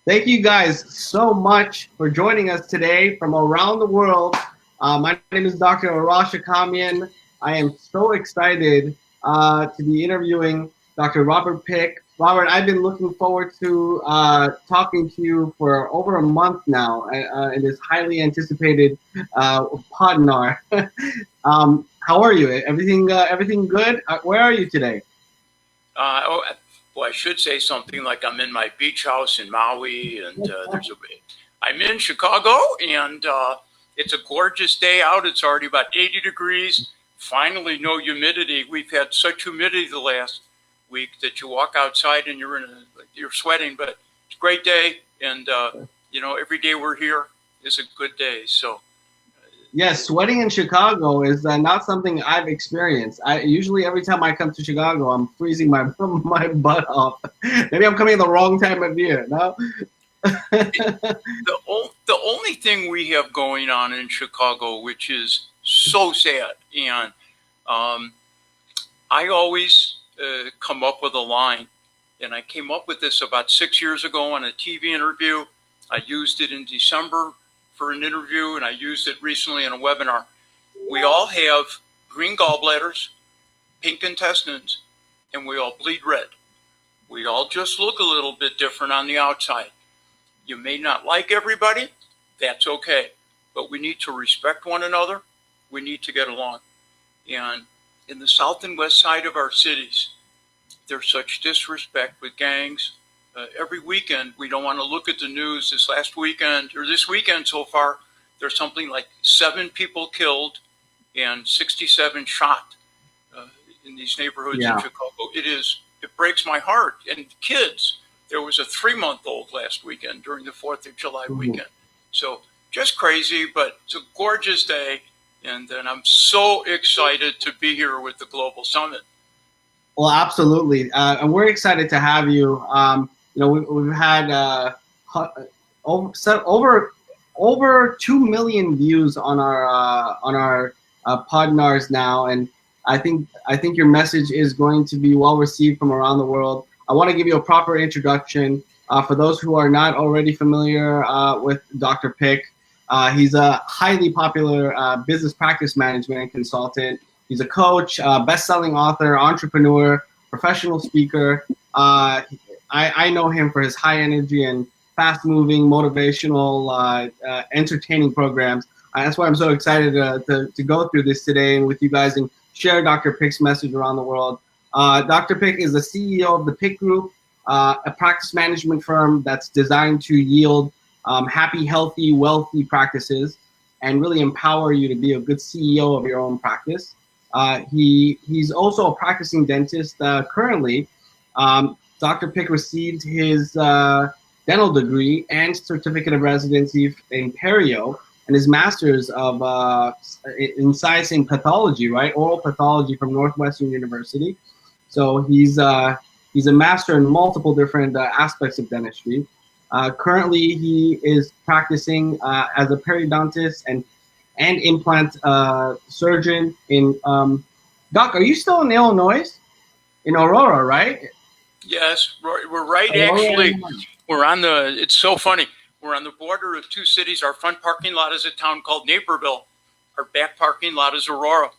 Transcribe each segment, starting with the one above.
Thank you guys so much for joining us today from around the world. My name is Dr. Arash Kamian. I am so excited to be interviewing Dr. Robert Pick. Robert, I've been looking forward to talking to you for over a month now in this highly anticipated podnar. How are you? Everything good? Where are you today? Oh, well, I should say something like I'm in my beach house in Maui, and I'm in Chicago, and it's a gorgeous day out. It's already about 80 degrees. Finally, no humidity. We've had such humidity the last week that you walk outside and you're sweating, but it's a great day, and every day we're here is a good day. So Yes, sweating in Chicago is not something I've experienced. I usually every time I come to Chicago, I'm freezing my my butt off. Maybe I'm coming at the wrong time of year. No. the only thing we have going on in Chicago, which is so sad, and I always come up with a line, and I came up with this about 6 years ago on a TV interview. I used it in December for an interview, and I used it recently in a webinar. We all have green gallbladders, pink intestines, and we all bleed red. We all just look a little bit different on the outside. You may not like everybody, that's okay. But we need to respect one another. We need to get along. And in the south and west side of our cities, there's such disrespect with gangs. Every weekend, we don't want to look at the news. This weekend so far, there's something like 7 people killed and 67 shot in these neighborhoods in Chicago. It breaks my heart. And kids, there was a 3-month-old last weekend during the 4th of July weekend. So just crazy, but it's a gorgeous day. And then I'm so excited to be here with the Global Summit. Well, absolutely. And we're excited to have you. We've had over 2 million views on our podnars now, and I think your message is going to be well received from around the world. I want to give you a proper introduction for those who are not already familiar with Dr. Pick. He's a highly popular business practice management consultant. He's a coach, best-selling author, entrepreneur, professional speaker. I know him for his high energy and fast-moving, motivational, entertaining programs. That's why I'm so excited to go through this today and with you guys and share Dr. Pick's message around the world. Dr. Pick is the CEO of the Pick Group, a practice management firm that's designed to yield happy, healthy, wealthy practices and really empower you to be a good CEO of your own practice. He's also a practicing dentist currently. Dr. Pick received his dental degree and certificate of residency in perio and his master's in science and pathology, right? Oral pathology from Northwestern University. So he's a master in multiple different aspects of dentistry. Currently, he is practicing as a periodontist and implant surgeon in Doc, are you still in Illinois? In Aurora, right? Yes, we're right. Actually, it's so funny. We're on the border of 2 cities. Our front parking lot is a town called Naperville. Our back parking lot is Aurora.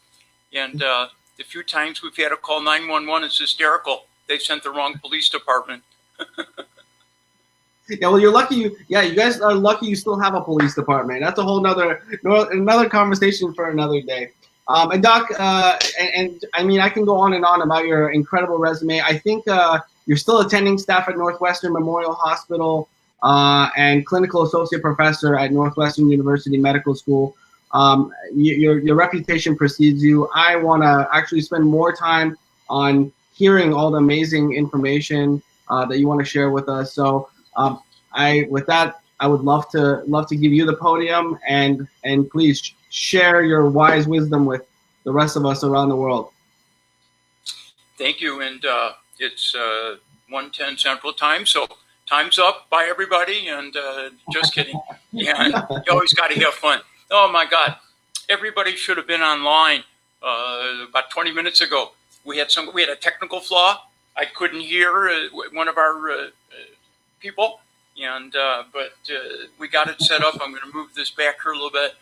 And the few times we've had to call 911, it's hysterical. They sent the wrong police department. Yeah, well, you're lucky. You guys are lucky you still have a police department. That's a whole another conversation for another day. And Doc, and I mean, I can go on and on about your incredible resume. I think you're still attending staff at Northwestern Memorial Hospital and clinical associate professor at Northwestern University Medical School. Your reputation precedes you. I want to actually spend more time on hearing all the amazing information that you want to share with us. So I would love to give you the podium and please share your wise wisdom with the rest of us around the world. Thank you, and it's 1:10 Central Time, so time's up. Bye, everybody, and just kidding. Yeah, you always got to have fun. Oh my God, everybody should have been online about 20 minutes ago. We had a technical flaw. I couldn't hear one of our people, And but we got it set up. I'm going to move this back here a little bit.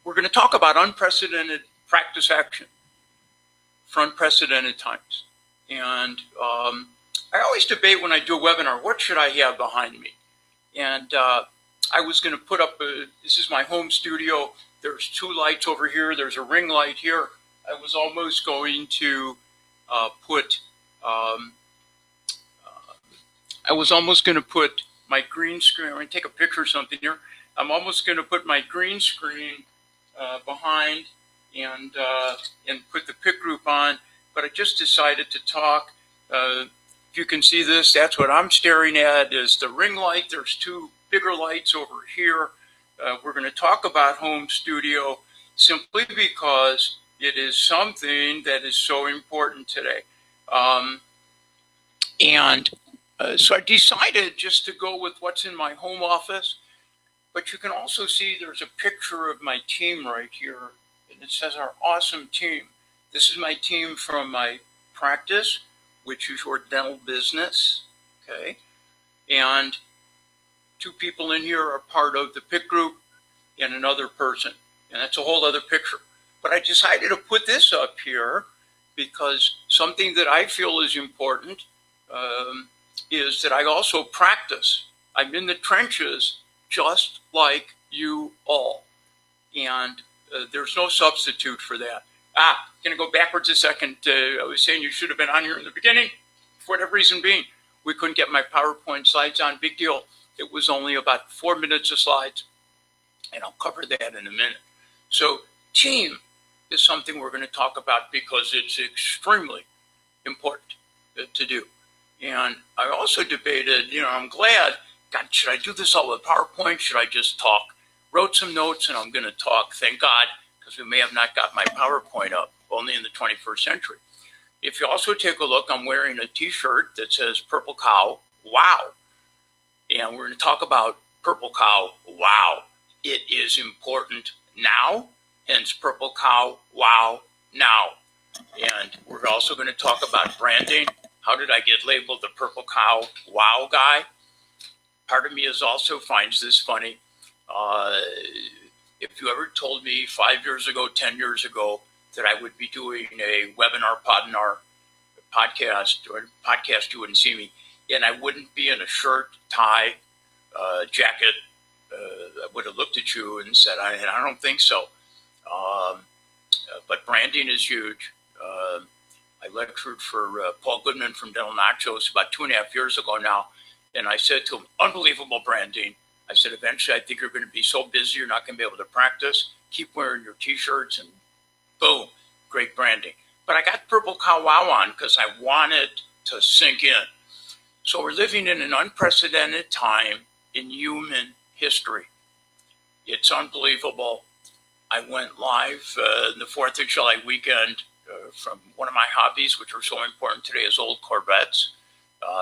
We're going to talk about unprecedented practice action for unprecedented times. And I always debate when I do a webinar, what should I have behind me? And I was going to put up, this is my home studio. There's two lights over here. There's a ring light here. I was almost going to put my green screen. I'm going to take a picture of something here. I'm almost going to put my green screen behind and put the pick group on, but I just decided to talk. If you can see this, that's what I'm staring at is the ring light. There's two bigger lights over here. We're going to talk about home studio simply because it is something that is so important today. So I decided just to go with what's in my home office, but you can also see there's a picture of my team right here, and it says our awesome team. This is my team from my practice, which is your dental business, okay? And two people in here are part of the pick group and another person, and that's a whole other picture. But I decided to put this up here because something that I feel is important is that I also practice. I'm in the trenches just like you all, and there's no substitute for that. Going to go backwards a second. I was saying you should have been on here in the beginning. For whatever reason being, we couldn't get my PowerPoint slides on. Big deal. It was only about 4 minutes of slides, and I'll cover that in a minute. So team is something we're going to talk about because it's extremely important to do. And I also debated, I'm glad, God, should I do this all with PowerPoint? Should I just talk? Wrote some notes and I'm going to talk. Thank God, because we may have not got my PowerPoint up, only in the 21st century. If you also take a look, I'm wearing a t-shirt that says Purple Cow, wow. And we're going to talk about Purple Cow, wow. It is important now, hence Purple Cow, wow, now. And we're also going to talk about branding. How did I get labeled the Purple Cow, wow guy? Part of me is also finds this funny. If you ever told me 5 years ago, 10 years ago, that I would be doing a webinar, podcast, or podcast, you wouldn't see me, and I wouldn't be in a shirt, tie, jacket, I would have looked at you and said, I don't think so. But branding is huge. I lectured for Paul Goodman from Dental Nachos about 2.5 years ago now, and I said to him, unbelievable branding. I said, eventually I think you're going to be so busy you're not going to be able to practice. Keep wearing your t-shirts and boom, great branding. But I got Purple Cow Wow on because I wanted to sink in. So we're living in an unprecedented time in human history. It's unbelievable. I went live the 4th of July weekend from one of my hobbies, which are so important today, is old Corvettes.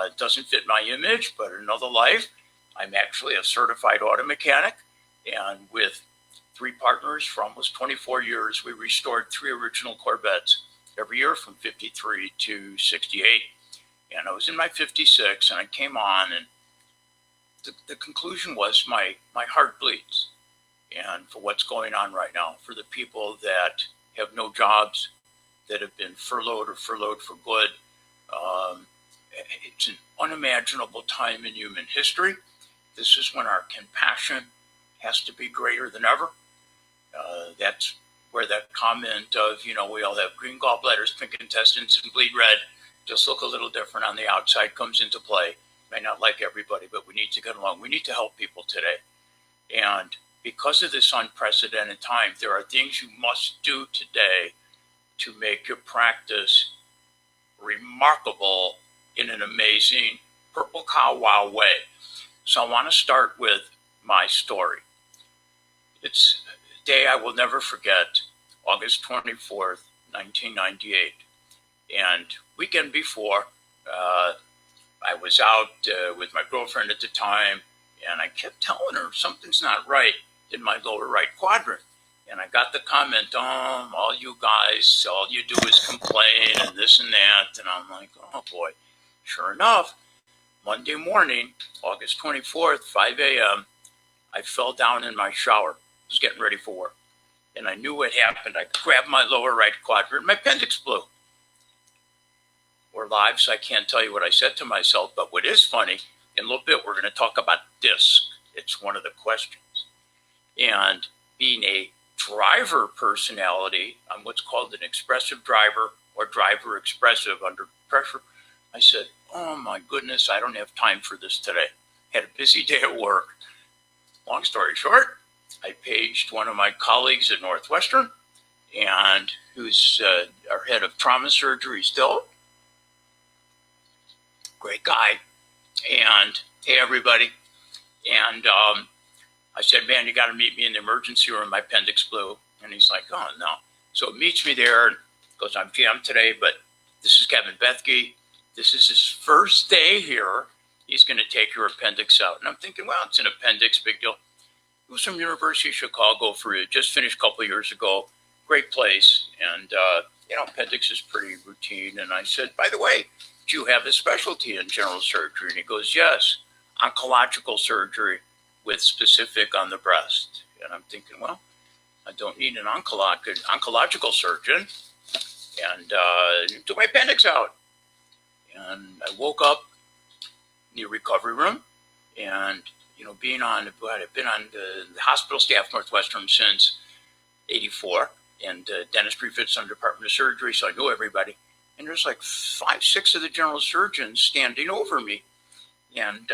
It doesn't fit my image, but in another life, I'm actually a certified auto mechanic. And with 3 partners for almost 24 years, we restored 3 original Corvettes every year from 53 to 68. And I was in my 56 and I came on and the conclusion was my heart bleeds. And for what's going on right now, for the people that have no jobs, that have been furloughed or furloughed for good, it's an unimaginable time in human history. This is when our compassion has to be greater than ever. That's where that comment of, we all have green gallbladders, pink intestines, and bleed red, just look a little different on the outside comes into play. May not like everybody, but we need to get along. We need to help people today. And because of this unprecedented time, there are things you must do today to make your practice remarkable in an amazing Purple Cow Wow way. So I want to start with my story. It's a day I will never forget, August 24th, 1998. And weekend before, I was out with my girlfriend at the time, and I kept telling her something's not right in my lower right quadrant. And I got the comment, all you guys, all you do is complain and this and that. And I'm like, oh boy. Sure enough, Monday morning, August 24th, 5 a.m., I fell down in my shower. I was getting ready for work. And I knew what happened. I grabbed my lower right quadrant. My appendix blew. We're live, so I can't tell you what I said to myself. But what is funny, in a little bit, we're going to talk about DISC. It's one of the questions. And being a driver personality, I'm what's called an expressive driver or driver expressive under pressure. I said, oh my goodness, I don't have time for this today. Had a busy day at work. Long story short, I paged one of my colleagues at Northwestern, and who's our head of trauma surgery still. Great guy. And hey, everybody. And I said, man, you got to meet me in the emergency room. My appendix blew. And he's like, oh, no. So he meets me there and goes, I'm jammed today, but this is Kevin Bethke. This is his first day here. He's going to take your appendix out. And I'm thinking, well, it's an appendix, big deal. It was from University of Chicago for you. Just finished a couple of years ago. Great place. And, appendix is pretty routine. And I said, by the way, do you have a specialty in general surgery? And he goes, yes, oncological surgery with specific on the breast. And I'm thinking, well, I don't need an oncological surgeon. And took my appendix out. And I woke up in the recovery room. And, I've been on the hospital staff Northwestern since 84. And dentistry fits under Department of Surgery, so I know everybody. And there's like 5, 6 of the general surgeons standing over me. And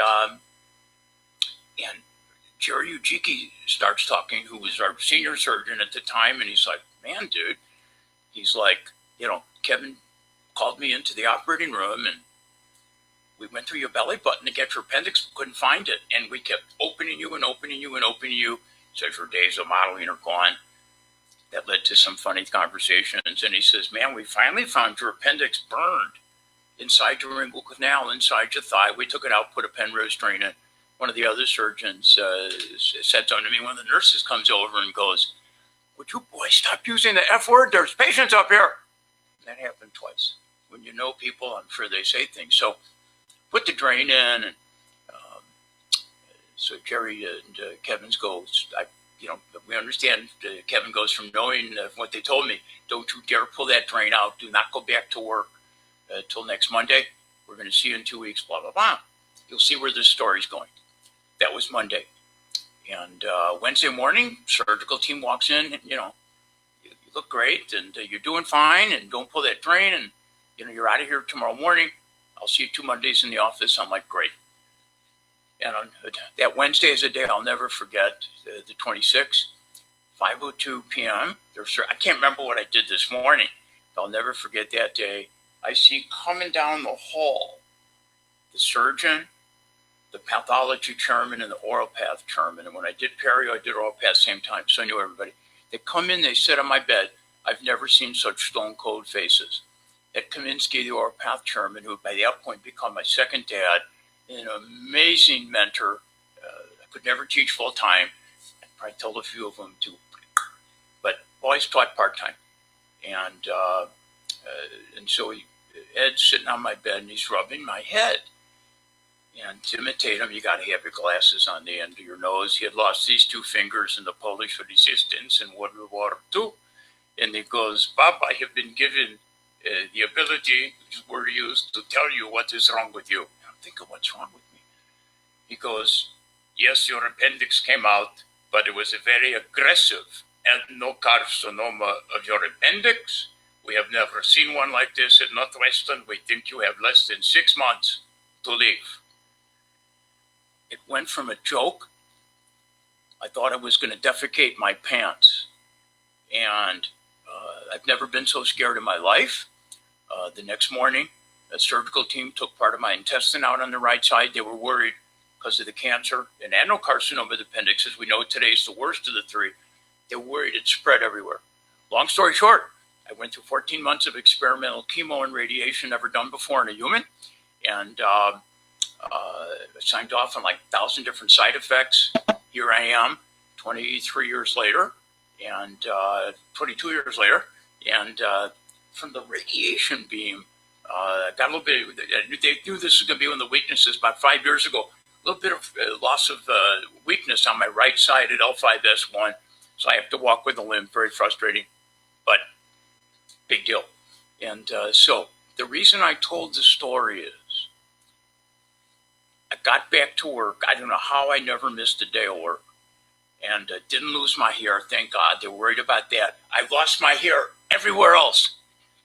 Jerry Ujiki starts talking, who was our senior surgeon at the time, and he's like, man, dude, he's like, Kevin called me into the operating room, and we went through your belly button to get your appendix, couldn't find it, and we kept opening you and opening you and opening you. Says your days of modeling are gone. That led to some funny conversations, and he says, man, we finally found your appendix burned inside your inguinal canal, inside your thigh. We took it out, put a Penrose drain in. One of the other surgeons said something to me. One of the nurses comes over and goes, would you boys stop using the F word? There's patients up here. That happened twice. When you know people, I'm sure they say things. So put the drain in, and so Jerry and Kevin's goes, we understand Kevin goes from knowing what they told me, don't you dare pull that drain out. Do not go back to work till next Monday. We're going to see you in 2 weeks, blah, blah, blah. You'll see where this story's going. That was Monday. And Wednesday morning, surgical team walks in, and, you look great, and you're doing fine, and don't pull that drain, and, you're out of here tomorrow morning. I'll see you 2 Mondays in the office. I'm like, great. And on that Wednesday is a day I'll never forget, the 26th, 5:02 p.m. I can't remember what I did this morning. I'll never forget that day. I see coming down the hall the surgeon, the pathology chairman, and the oral path chairman. And when I did perio, I did oral path same time, so I knew everybody. They come in, they sit on my bed. I've never seen such stone cold faces. Ed Kaminsky, the oral path chairman, who by that point become my second dad, an amazing mentor. I could never teach full time. I probably told a few of them to, but always taught part time. And so Ed's sitting on my bed and he's rubbing my head. And to imitate him, you got to have your glasses on the end of your nose. He had lost these 2 fingers in the Polish resistance in World War II. And he goes, Bob, I have been given the ability, which is word used, to tell you what is wrong with you. Think of what's wrong with me. He goes, yes, your appendix came out, but it was a very aggressive adenocarcinoma of your appendix. We have never seen one like this at Northwestern. We think you have less than 6 months to live. It went from a joke. I thought I was going to defecate my pants. And I've never been so scared in my life. The next morning, the surgical team took part of my intestine out on the right side. They were worried because of the cancer. And adenocarcinoma of the appendix, as we know today, is the worst of the 3. They were worried it spread everywhere. Long story short, I went through 14 months of experimental chemo and radiation never done before in a human. And signed off on like 1,000 different side effects. Here I am, 23 years later, and 22 years later. And from the radiation beam, Got a little bit. They knew this was going to be one of the weaknesses about 5 years ago. A little bit of loss of weakness on my right side at L5S1, so I have to walk with a limp. Very frustrating, but big deal. And so the reason I told the story is I got back to work. I don't know how I never missed a day of work, and didn't lose my hair. Thank God. They're worried about that. I lost my hair everywhere else.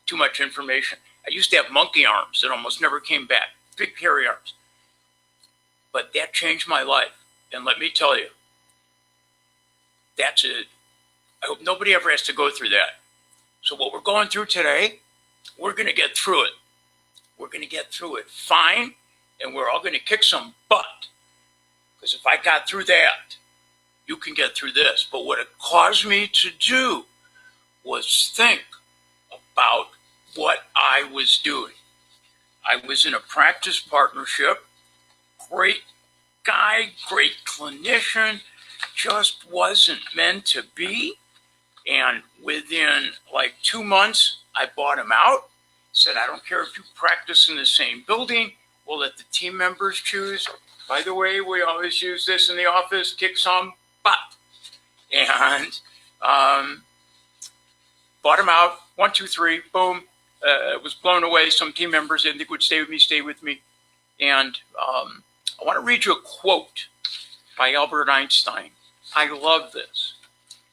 Too much information. I used to have monkey arms that almost never came back. Big hairy arms. But that changed my life. And let me tell you, that's it. I hope nobody ever has to go through that. So what we're going through today, we're going to get through it. We're going to get through it fine, and we're all going to kick some butt. Because if I got through that, you can get through this. But what it caused me to do was think about what I was doing. I was in a practice partnership. Great guy, great clinician, just wasn't meant to be. And within like 2 months, I bought him out. Said, I don't care if you practice in the same building. We'll let the team members choose. By the way, we always use this in the office, kick some butt. And bought him out, 1, 2, 3, boom. Was blown away. Some team members didn't think would stay with me. And I want to read you a quote by Albert Einstein. I love this.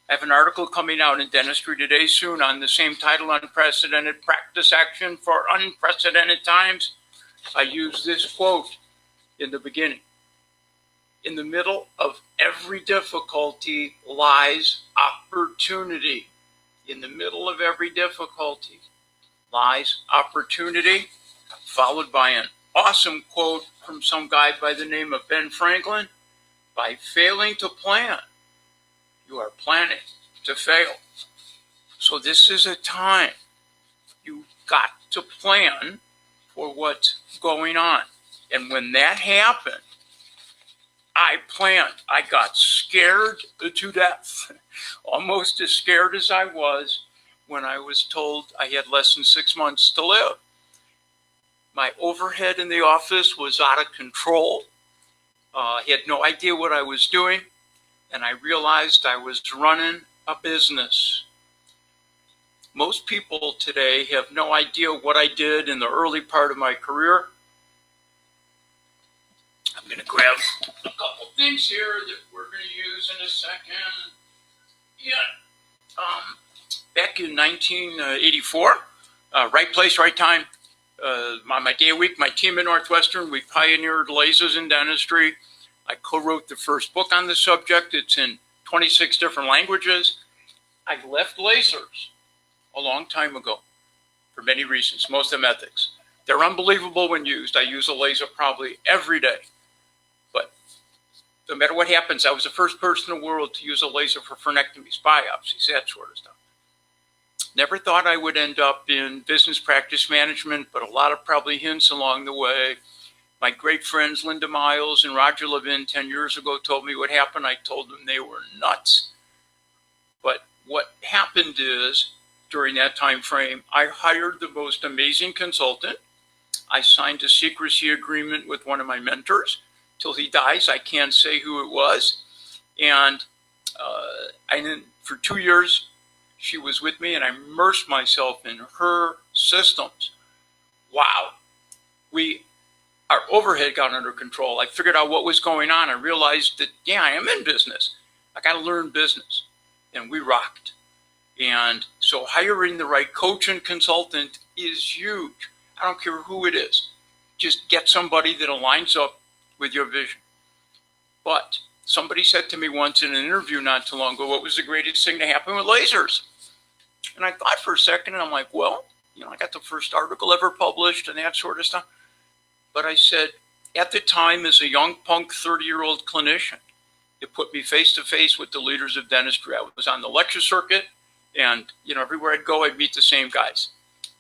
I have an article coming out in Dentistry Today soon on the same title, Unprecedented Practice Action for Unprecedented Times. I use this quote in the beginning. In the middle of every difficulty lies opportunity. In the middle of every difficulty lies opportunity, followed by an awesome quote from some guy by the name of Ben Franklin. By failing to plan, you are planning to fail. So this is a time you got to plan for what's going on. And when that happened, I planned. I got scared to death, almost as scared as I was when I was told I had less than 6 months to live. My overhead in the office was out of control. I had no idea what I was doing, and I realized I was running a business. Most people today have no idea what I did in the early part of my career. I'm going to grab a couple things here that we're going to use in a second. Back in 1984, right place, right time. On my day a week, my team at Northwestern, we pioneered lasers in dentistry. I co-wrote the first book on the subject. It's in 26 different languages. I left lasers a long time ago for many reasons, most of them ethics. They're unbelievable when used. I use a laser probably every day. But no matter what happens, I was the first person in the world to use a laser for frenectomies, biopsies, that sort of stuff. Never thought I would end up in business practice management, but a lot of probably hints along the way. My great friends Linda Miles and Roger Levin 10 years ago told me what happened. I told them they were nuts. But what happened is, during that time frame, I hired the most amazing consultant. I signed a secrecy agreement with one of my mentors. Till he dies, I can't say who it was. And for 2 years, she was with me, and I immersed myself in her systems. Wow. Our overhead got under control. I figured out what was going on. I realized that, yeah, I am in business. I got to learn business. And we rocked. And so hiring the right coach and consultant is huge. I don't care who it is. Just get somebody that aligns up with your vision. But somebody said to me once in an interview not too long ago, what was the greatest thing to happen with lasers? And I thought for a second, and I'm like, well, I got the first article ever published and that sort of stuff. But I said, at the time, as a young punk 30-year-old clinician, it put me face to face with the leaders of dentistry. I was on the lecture circuit, and everywhere I'd go, I'd meet the same guys.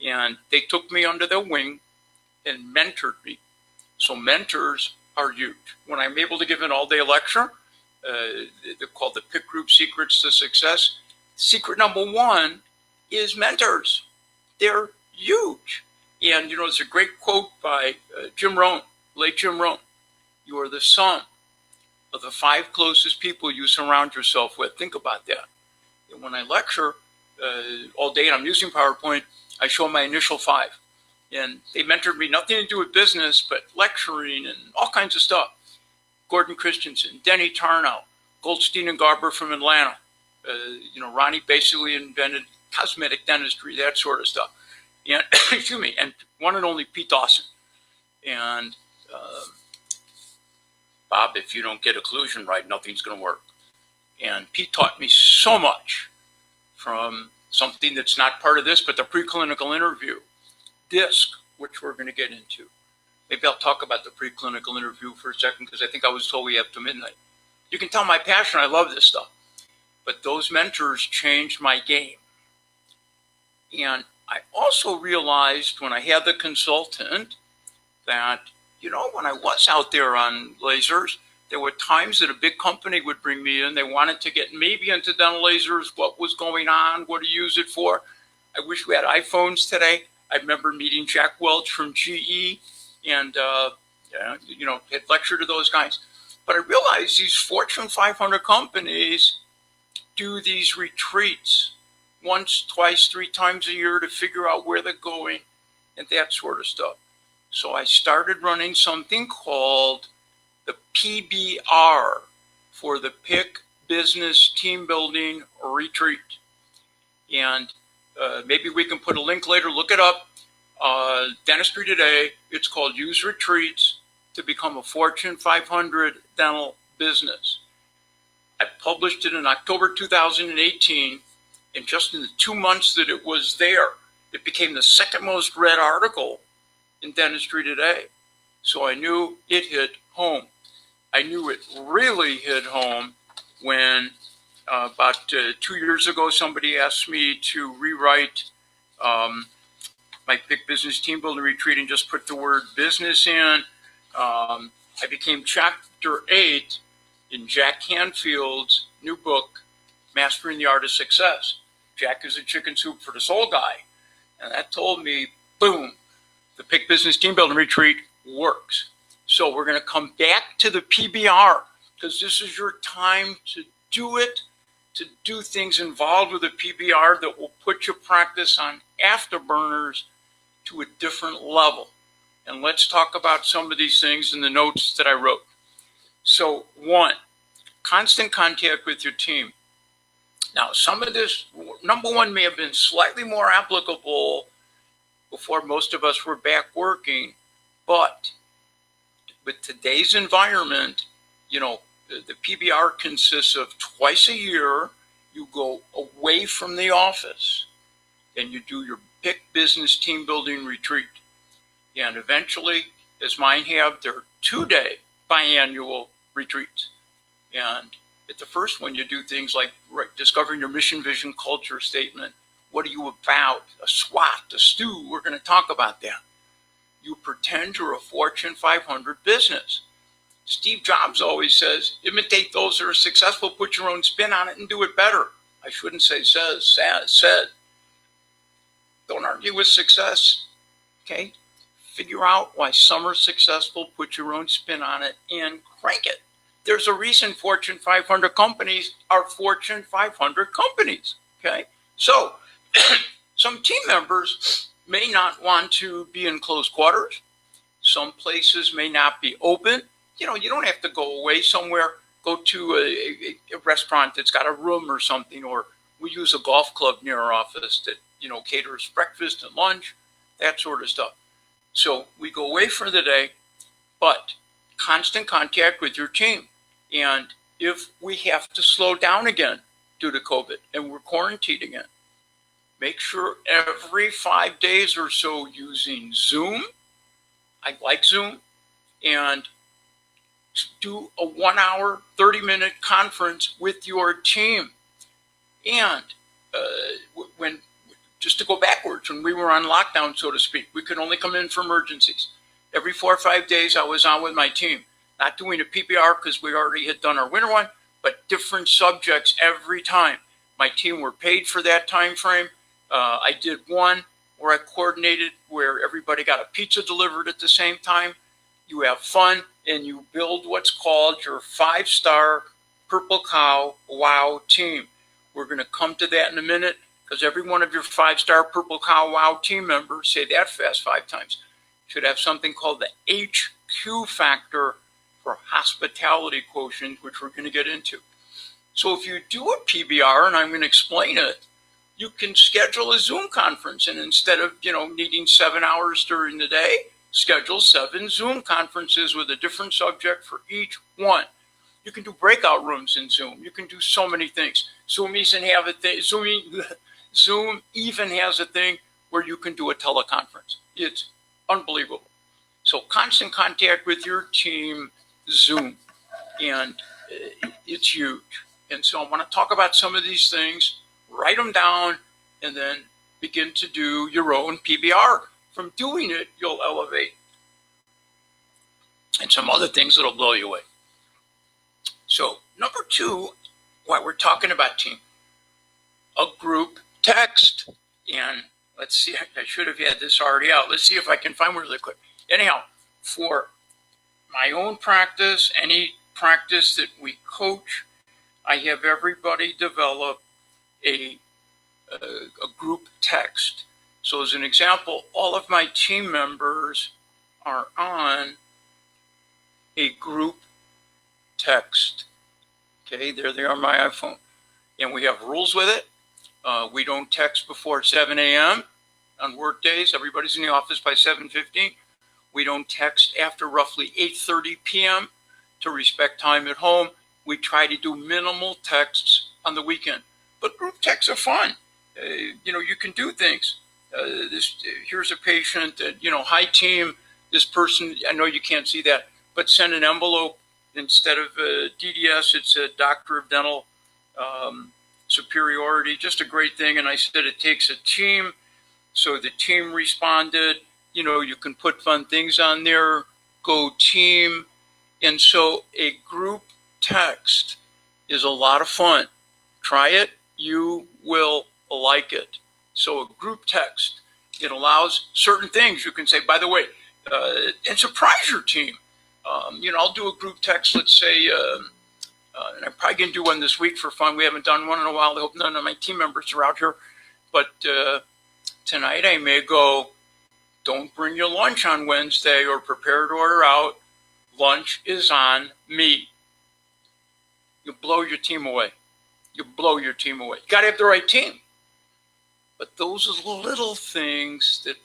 And they took me under their wing and mentored me. So mentors are huge. When I'm able to give an all-day lecture, they're called the Pick Group Secrets to Success. Secret number one is mentors. They're huge. And, there's a great quote by Jim Rohn, late Jim Rohn. You are the sum of the 5 closest people you surround yourself with. Think about that. And when I lecture all day and I'm using PowerPoint, I show my initial 5. And they mentored me, nothing to do with business, but lecturing and all kinds of stuff. Gordon Christensen, Denny Tarnow, Goldstein and Garber from Atlanta. Ronnie basically invented cosmetic dentistry, that sort of stuff. And excuse me, and one and only Pete Dawson. And Bob, if you don't get occlusion right, nothing's going to work. And Pete taught me so much from something that's not part of this, but the preclinical interview, DISC, which we're going to get into. Maybe I'll talk about the preclinical interview for a second, because I think I was told we have to midnight. You can tell my passion. I love this stuff. But those mentors changed my game. And I also realized when I had the consultant that, when I was out there on lasers, there were times that a big company would bring me in. They wanted to get maybe into dental lasers, what was going on, what to use it for. I wish we had iPhones today. I remember meeting Jack Welch from GE and, had lectured to those guys. But I realized these Fortune 500 companies do these retreats once, twice, 3 times a year to figure out where they're going and that sort of stuff. So I started running something called the PBR, for the Pick Business Team Building Retreat. And maybe we can put a link later, look it up. Dentistry Today, it's called Use Retreats to Become a Fortune 500 Dental Business. I published it in October 2018, and just in the 2 months that it was there, it became the second most read article in Dentistry Today. So I knew it hit home. I knew it really hit home when about 2 years ago, somebody asked me to rewrite my Pick Business Team Building Retreat and just put the word business in. I became chapter 8 in Jack Canfield's new book, Mastering the Art of Success. Jack is a chicken soup for the soul guy. And that told me, boom, the Pick Business Team Building Retreat works. So we're going to come back to the PBR, because this is your time to do it, to do things involved with the PBR that will put your practice on afterburners to a different level. And let's talk about some of these things in the notes that I wrote. So 1, constant contact with your team. Now, some of this, number 1, may have been slightly more applicable before most of us were back working, but with today's environment, the PBR consists of twice a year, you go away from the office and you do your Pick Business Team Building Retreat. And eventually, as mine have, they're 2-day biannual retreats. And at the first one, you do things like discovering your mission, vision, culture statement. What are you about? A SWAT, a stew. We're going to talk about that. You pretend you're a Fortune 500 business. Steve Jobs always says, imitate those that are successful, put your own spin on it and do it better. I shouldn't say says, said. Don't argue with success, okay? Figure out why some are successful, put your own spin on it, and crank it. There's a reason Fortune 500 companies are Fortune 500 companies, okay? So, some team members may not want to be in close quarters. Some places may not be open. You don't have to go away somewhere. Go to a restaurant that's got a room or something, or we use a golf club near our office that, caters breakfast and lunch, that sort of stuff. So we go away for the day, but constant contact with your team. And if we have to slow down again due to COVID and we're quarantined again, make sure every 5 days or so using Zoom. I like Zoom. And do a 1 hour, 30-minute conference with your team. And just to go backwards, when we were on lockdown, so to speak, we could only come in for emergencies. Every 4 or 5 days, I was on with my team, not doing a PBR because we already had done our winter one, but different subjects every time. My team were paid for that time frame. I did one where I coordinated where everybody got a pizza delivered at the same time. You have fun and you build what's called your 5-star Purple Cow Wow team. We're going to come to that in a minute because every one of your 5-star Purple Cow Wow team members, say that fast 5 times, should have something called the HQ factor for hospitality quotient, which we're going to get into. So if you do a PBR, and I'm going to explain it, you can schedule a Zoom conference, and instead of needing 7 hours during the day, schedule 7 Zoom conferences with a different subject for each one. You can do breakout rooms in Zoom. You can do so many things. Zoom even has a thing where you can do a teleconference. It's unbelievable. So constant contact with your team, Zoom, and it's huge. And so I want to talk about some of these things, write them down, and then begin to do your own PBR. From doing it, you'll elevate. And some other things that'll blow you away. So number 2, why we're talking about team, a group text. And let's see, I should have had this already out. Let's see if I can find one really quick. Anyhow, for my own practice, any practice that we coach, I have everybody develop a group text. So as an example, all of my team members are on a group text. Okay, there they are on my iPhone. And we have rules with it. We don't text before 7 a.m. on work days. Everybody's in the office by 7:15. We don't text after roughly 8:30 p.m. to respect time at home. We try to do minimal texts on the weekend. But group texts are fun. You can do things. Here's a patient that, hi team, this person, I know you can't see that, but send an envelope. Instead of DDS, it's a Doctor of Dental Superiority, just a great thing. And I said it takes a team. So the team responded. You can put fun things on there, go team. And so a group text is a lot of fun. Try it. You will like it. So a group text, it allows certain things. You can say, by the way, and surprise your team. I'll do a group text, let's say, and I'm probably going to do one this week for fun. We haven't done one in a while. I hope none of my team members are out here. But tonight I may go, don't bring your lunch on Wednesday or prepare to order out. Lunch is on me. You blow your team away. You blow your team away. You got to have the right team. But those are little things that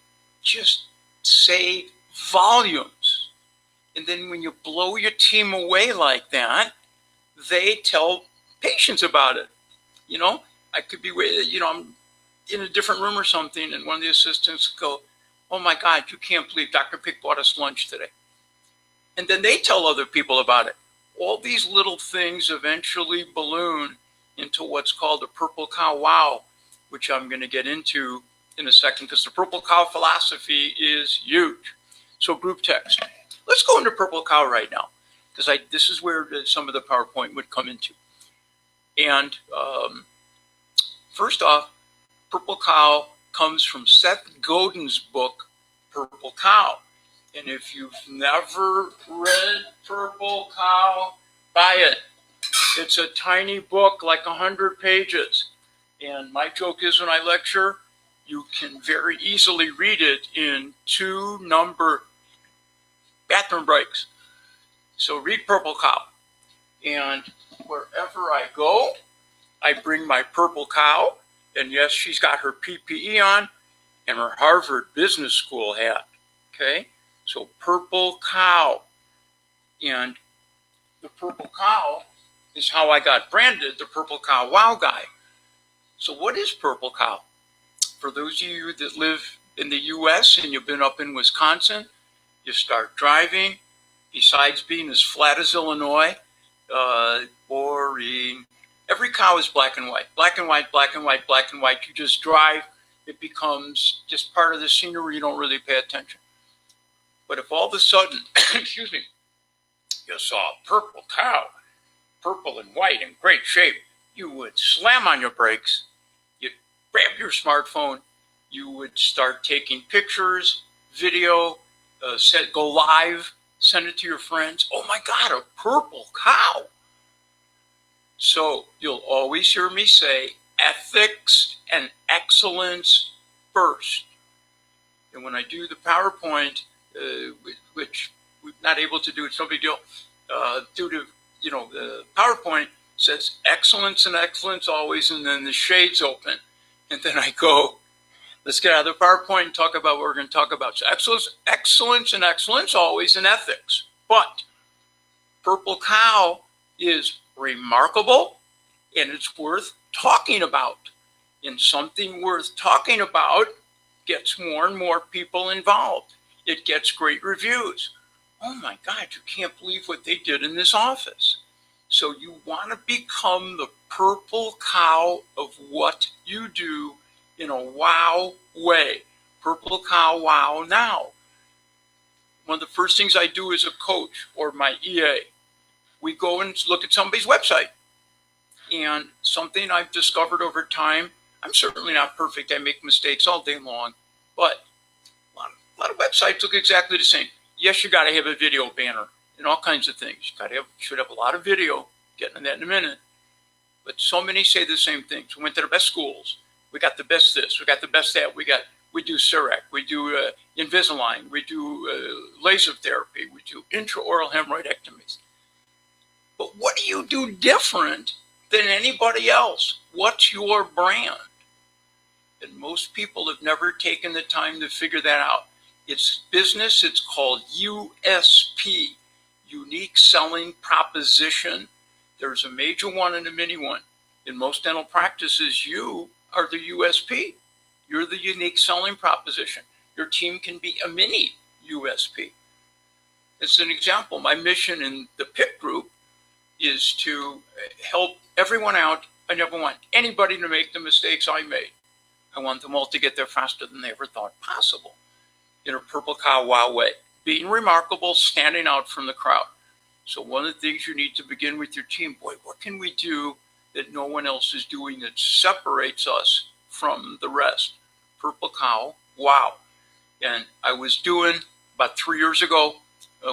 just say volumes. And then when you blow your team away like that, they tell patients about it. I could be, I'm in a different room or something, and one of the assistants go, oh my God, you can't believe Dr. Pick bought us lunch today. And then they tell other people about it. All these little things eventually balloon into what's called a Purple Cow Wow, which I'm going to get into in a second, because the Purple Cow philosophy is huge. So group text. Let's go into Purple Cow right now, because this is where some of the PowerPoint would come into. And first off, Purple Cow comes from Seth Godin's book, Purple Cow. And if you've never read Purple Cow, buy it. It's a tiny book, like 100 pages. And my joke is, when I lecture, you can very easily read it in 2-number bathroom breaks. So read Purple Cow. And wherever I go, I bring my Purple Cow. And yes, she's got her PPE on and her Harvard Business School hat. Okay? So Purple Cow. And the Purple Cow is how I got branded the Purple Cow Wow guy. So what is Purple Cow? For those of you that live in the U.S. and you've been up in Wisconsin, you start driving. Besides being as flat as Illinois, boring. Every cow is black and white. Black and white, black and white, black and white. You just drive. It becomes just part of the scenery. You don't really pay attention. But if all of a sudden, excuse me, you saw a purple cow, purple and white in great shape, you would slam on your brakes. You'd grab your smartphone. you would start taking pictures, video, go live, send it to your friends. Oh my God, a purple cow. So you'll always hear me say ethics and excellence first. And when I do the PowerPoint, which we're not able to do, it's no big deal, due to, the PowerPoint says excellence and excellence always, and then the shades open. And then I go, let's get out of the PowerPoint and talk about what we're going to talk about. So excellence and excellence always in ethics. But purple cow is remarkable, and it's worth talking about. And something worth talking about gets more and more people involved. It gets great reviews. Oh my God, you can't believe what they did in this office. So you want to become the purple cow of what you do in a wow way. Purple cow wow now. One of the first things I do as a coach or my EA, we go and look at somebody's website. And something I've discovered over time, I'm certainly not perfect. I make mistakes all day long. But a lot of websites look exactly the same. Yes, you got to have a video banner and all kinds of things. You should have a lot of video. Getting to that in a minute. But so many say the same things. We went to the best schools. We got the best this. We got the best that. We do CEREC. We do Invisalign. We do laser therapy. We do intraoral hemorrhoidectomies. But what do you do different than anybody else? What's your brand? And most people have never taken the time to figure that out. It's business. It's called USP, unique selling proposition. There's a major one and a mini one. In most dental practices, you are the USP. You're the unique selling proposition. Your team can be a mini USP. As an example, my mission in the PIC group is to help everyone out. I never want anybody to make the mistakes I made. I want them all to get there faster than they ever thought possible. In a purple cow wow way. Being remarkable, standing out from the crowd. So one of the things you need to begin with your team, boy, what can we do that no one else is doing that separates us from the rest? Purple cow, wow. And I was doing, about 3 years ago,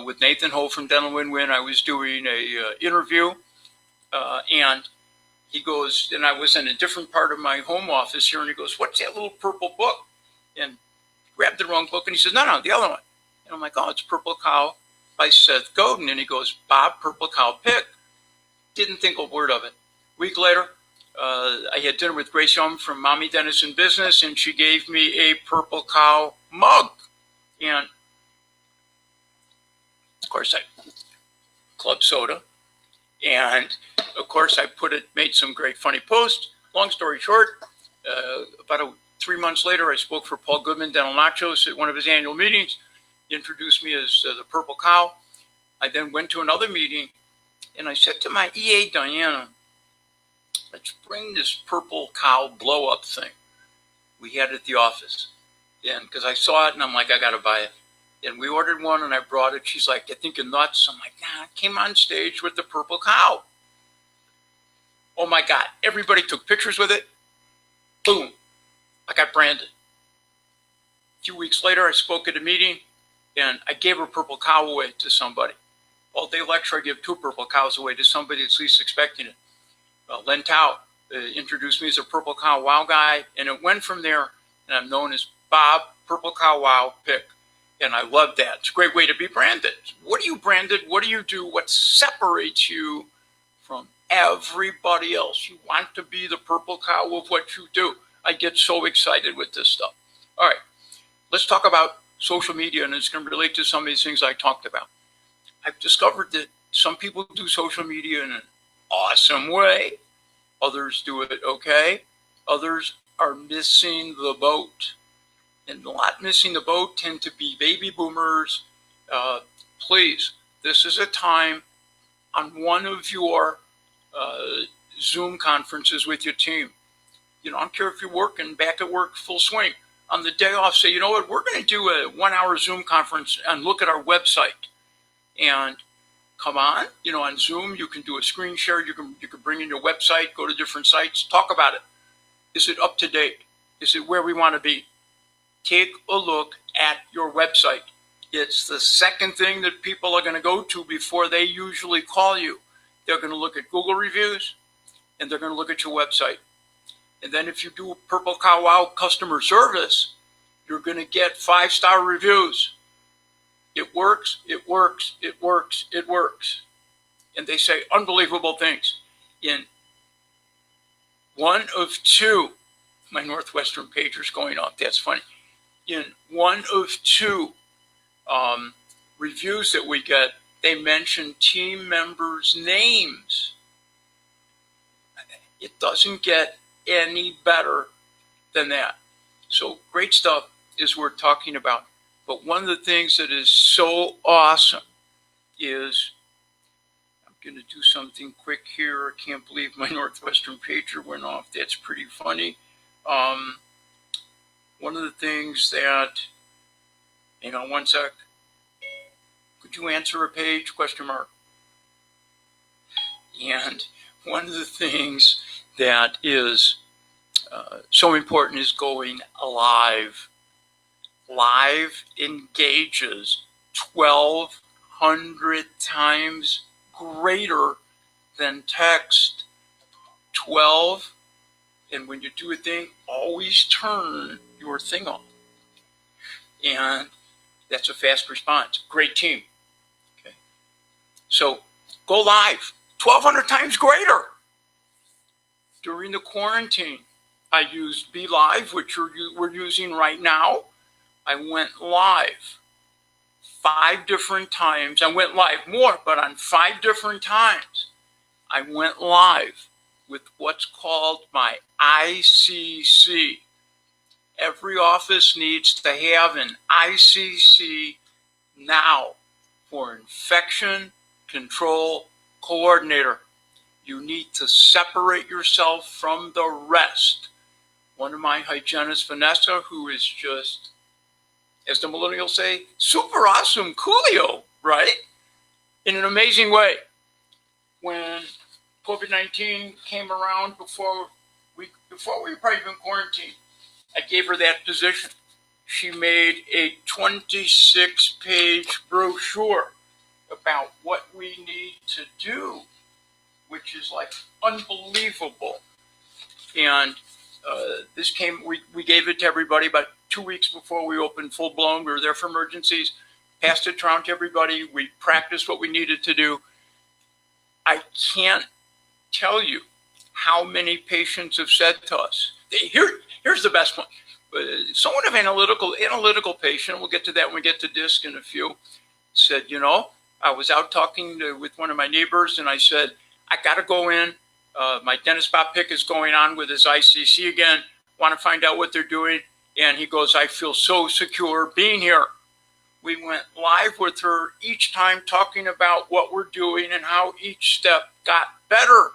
with Nathan Ho from Dental Win-Win, I was doing a interview, and he goes, and I was in a different part of my home office here, and he goes, what's that little purple book? And grabbed the wrong book, and he says, no, the other one. And I'm like, oh, it's Purple Cow by Seth Godin. And he goes, Bob, purple cow pick. Didn't think a word of it. A week later, I had dinner with Grace Young from Mommy Dentist in Business, and she gave me a purple cow mug. And of course, I club soda. And of course, I made some great funny posts. Long story short, about 3 months later, I spoke for Paul Goodman, Dental Nachos, at one of his annual meetings. He introduced me as the purple cow. I then went to another meeting, and I said to my EA, Diana, let's bring this purple cow blow-up thing we had at the office. And because I saw it, and I'm like, I got to buy it. And we ordered one, and I brought it. She's like, I think you're nuts. I'm like, nah, I came on stage with the purple cow. Oh, my God. Everybody took pictures with it. Boom. I got branded. A few weeks later, I spoke at a meeting, and I gave a purple cow away to somebody. All day lecture, I give 2 purple cows away to somebody that's least expecting it. Len Tao introduced me as a purple cow wow guy, and it went from there, and I'm known as Bob Purple Cow Wow Pick. And I love that. It's a great way to be branded. What are you branded? What do you do? What separates you from everybody else? You want to be the purple cow of what you do. I get so excited with this stuff. All right, let's talk about social media, and it's going to relate to some of these things I talked about. I've discovered that some people do social media in an awesome way. Others do it okay. Others are missing the boat. And a lot missing the boat tend to be baby boomers. Please, this is a time on one of your Zoom conferences with your team. I don't care if you're working back at work full swing. On the day off, say, you know what, we're going to do a 1-hour Zoom conference and look at our website. And come on, on Zoom, you can do a screen share. You can bring in your website, go to different sites, talk about it. Is it up to date? Is it where we want to be? take a look at your website. It's the second thing that people are going to go to before they usually call you. They're going to look at Google reviews, and they're going to look at your website. And then if you do Purple Cow Wow customer service, you're going to get 5-star reviews. It works, it works, it works, it works. And they say unbelievable things. In one of two, my Northwestern pager's going off, that's funny. In one of two reviews that we get, they mention team members' names. It doesn't get any better than that. So great stuff is worth talking about. But one of the things that is so awesome is, I'm going to do something quick here. I can't believe my Northwestern pager went off. That's pretty funny. One of the things that, hang on one sec. Could you answer a page? Question mark. And one of the things that is so important is going live. Live engages 1,200 times greater than text. 12, and when you do a thing, always turn your thing on. And that's a fast response. Great team. Okay. So go live, 1,200 times greater. During the quarantine, I used Be Live, which we're using right now. I went live 5 different times. I went live more, but on 5 different times, I went live with what's called my ICC. Every office needs to have an ICC now for infection control coordinator. You need to separate yourself from the rest. One of my hygienists, Vanessa, who is just, as the millennials say, super awesome, coolio, right? In an amazing way. When COVID-19 came around before we were probably in quarantine, I gave her that position. She made a 26-page brochure about what we need to do, which is like unbelievable. And this came, we gave it to everybody about 2 weeks before we opened full blown. We were there for emergencies, passed it around to everybody. We practiced what we needed to do. I can't tell you how many patients have said to us, here's the best one. Someone of analytical patient, we'll get to that when we get to DISC in a few, said, I was out talking with one of my neighbors, and I said, I got to go in. My dentist Bob Pick is going on with his ICC again. Want to find out what they're doing. And he goes, I feel so secure being here. We went live with her each time talking about what we're doing and how each step got better.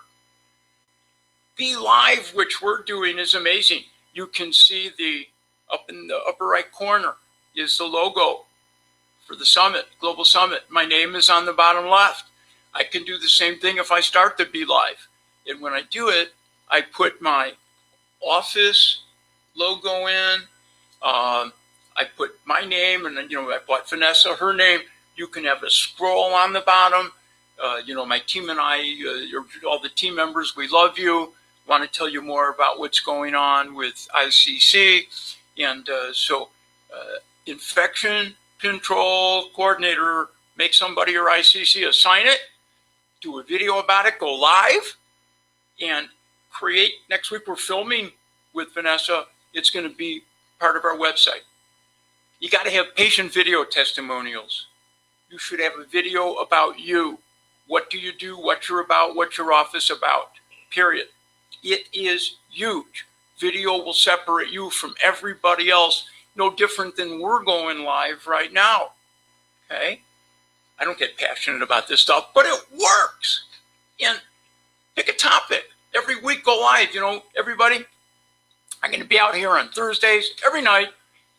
Be Live, which we're doing, is amazing. You can see up in the upper right corner is the logo for the summit, Global Summit. My name is on the bottom left. I can do the same thing if I start the Be Live. And when I do it, I put my office logo in. I put my name, and then, I bought Vanessa, her name. You can have a scroll on the bottom. My team and I, all the team members, we love you. Want to tell you more about what's going on with ICC. And so infection control coordinator, make somebody your ICC, assign it, do a video about it, go live, and create. Next week we're filming with Vanessa. It's going to be part of our website. You got to have patient video testimonials. You should have a video about you. What do you do? What you're about? What's your office about? Period. It is huge. Video will separate you from everybody else, no different than we're going live right now. Okay? I don't get passionate about this stuff, but it works. And pick a topic. Every week go live. Everybody, I'm going to be out here on Thursdays every night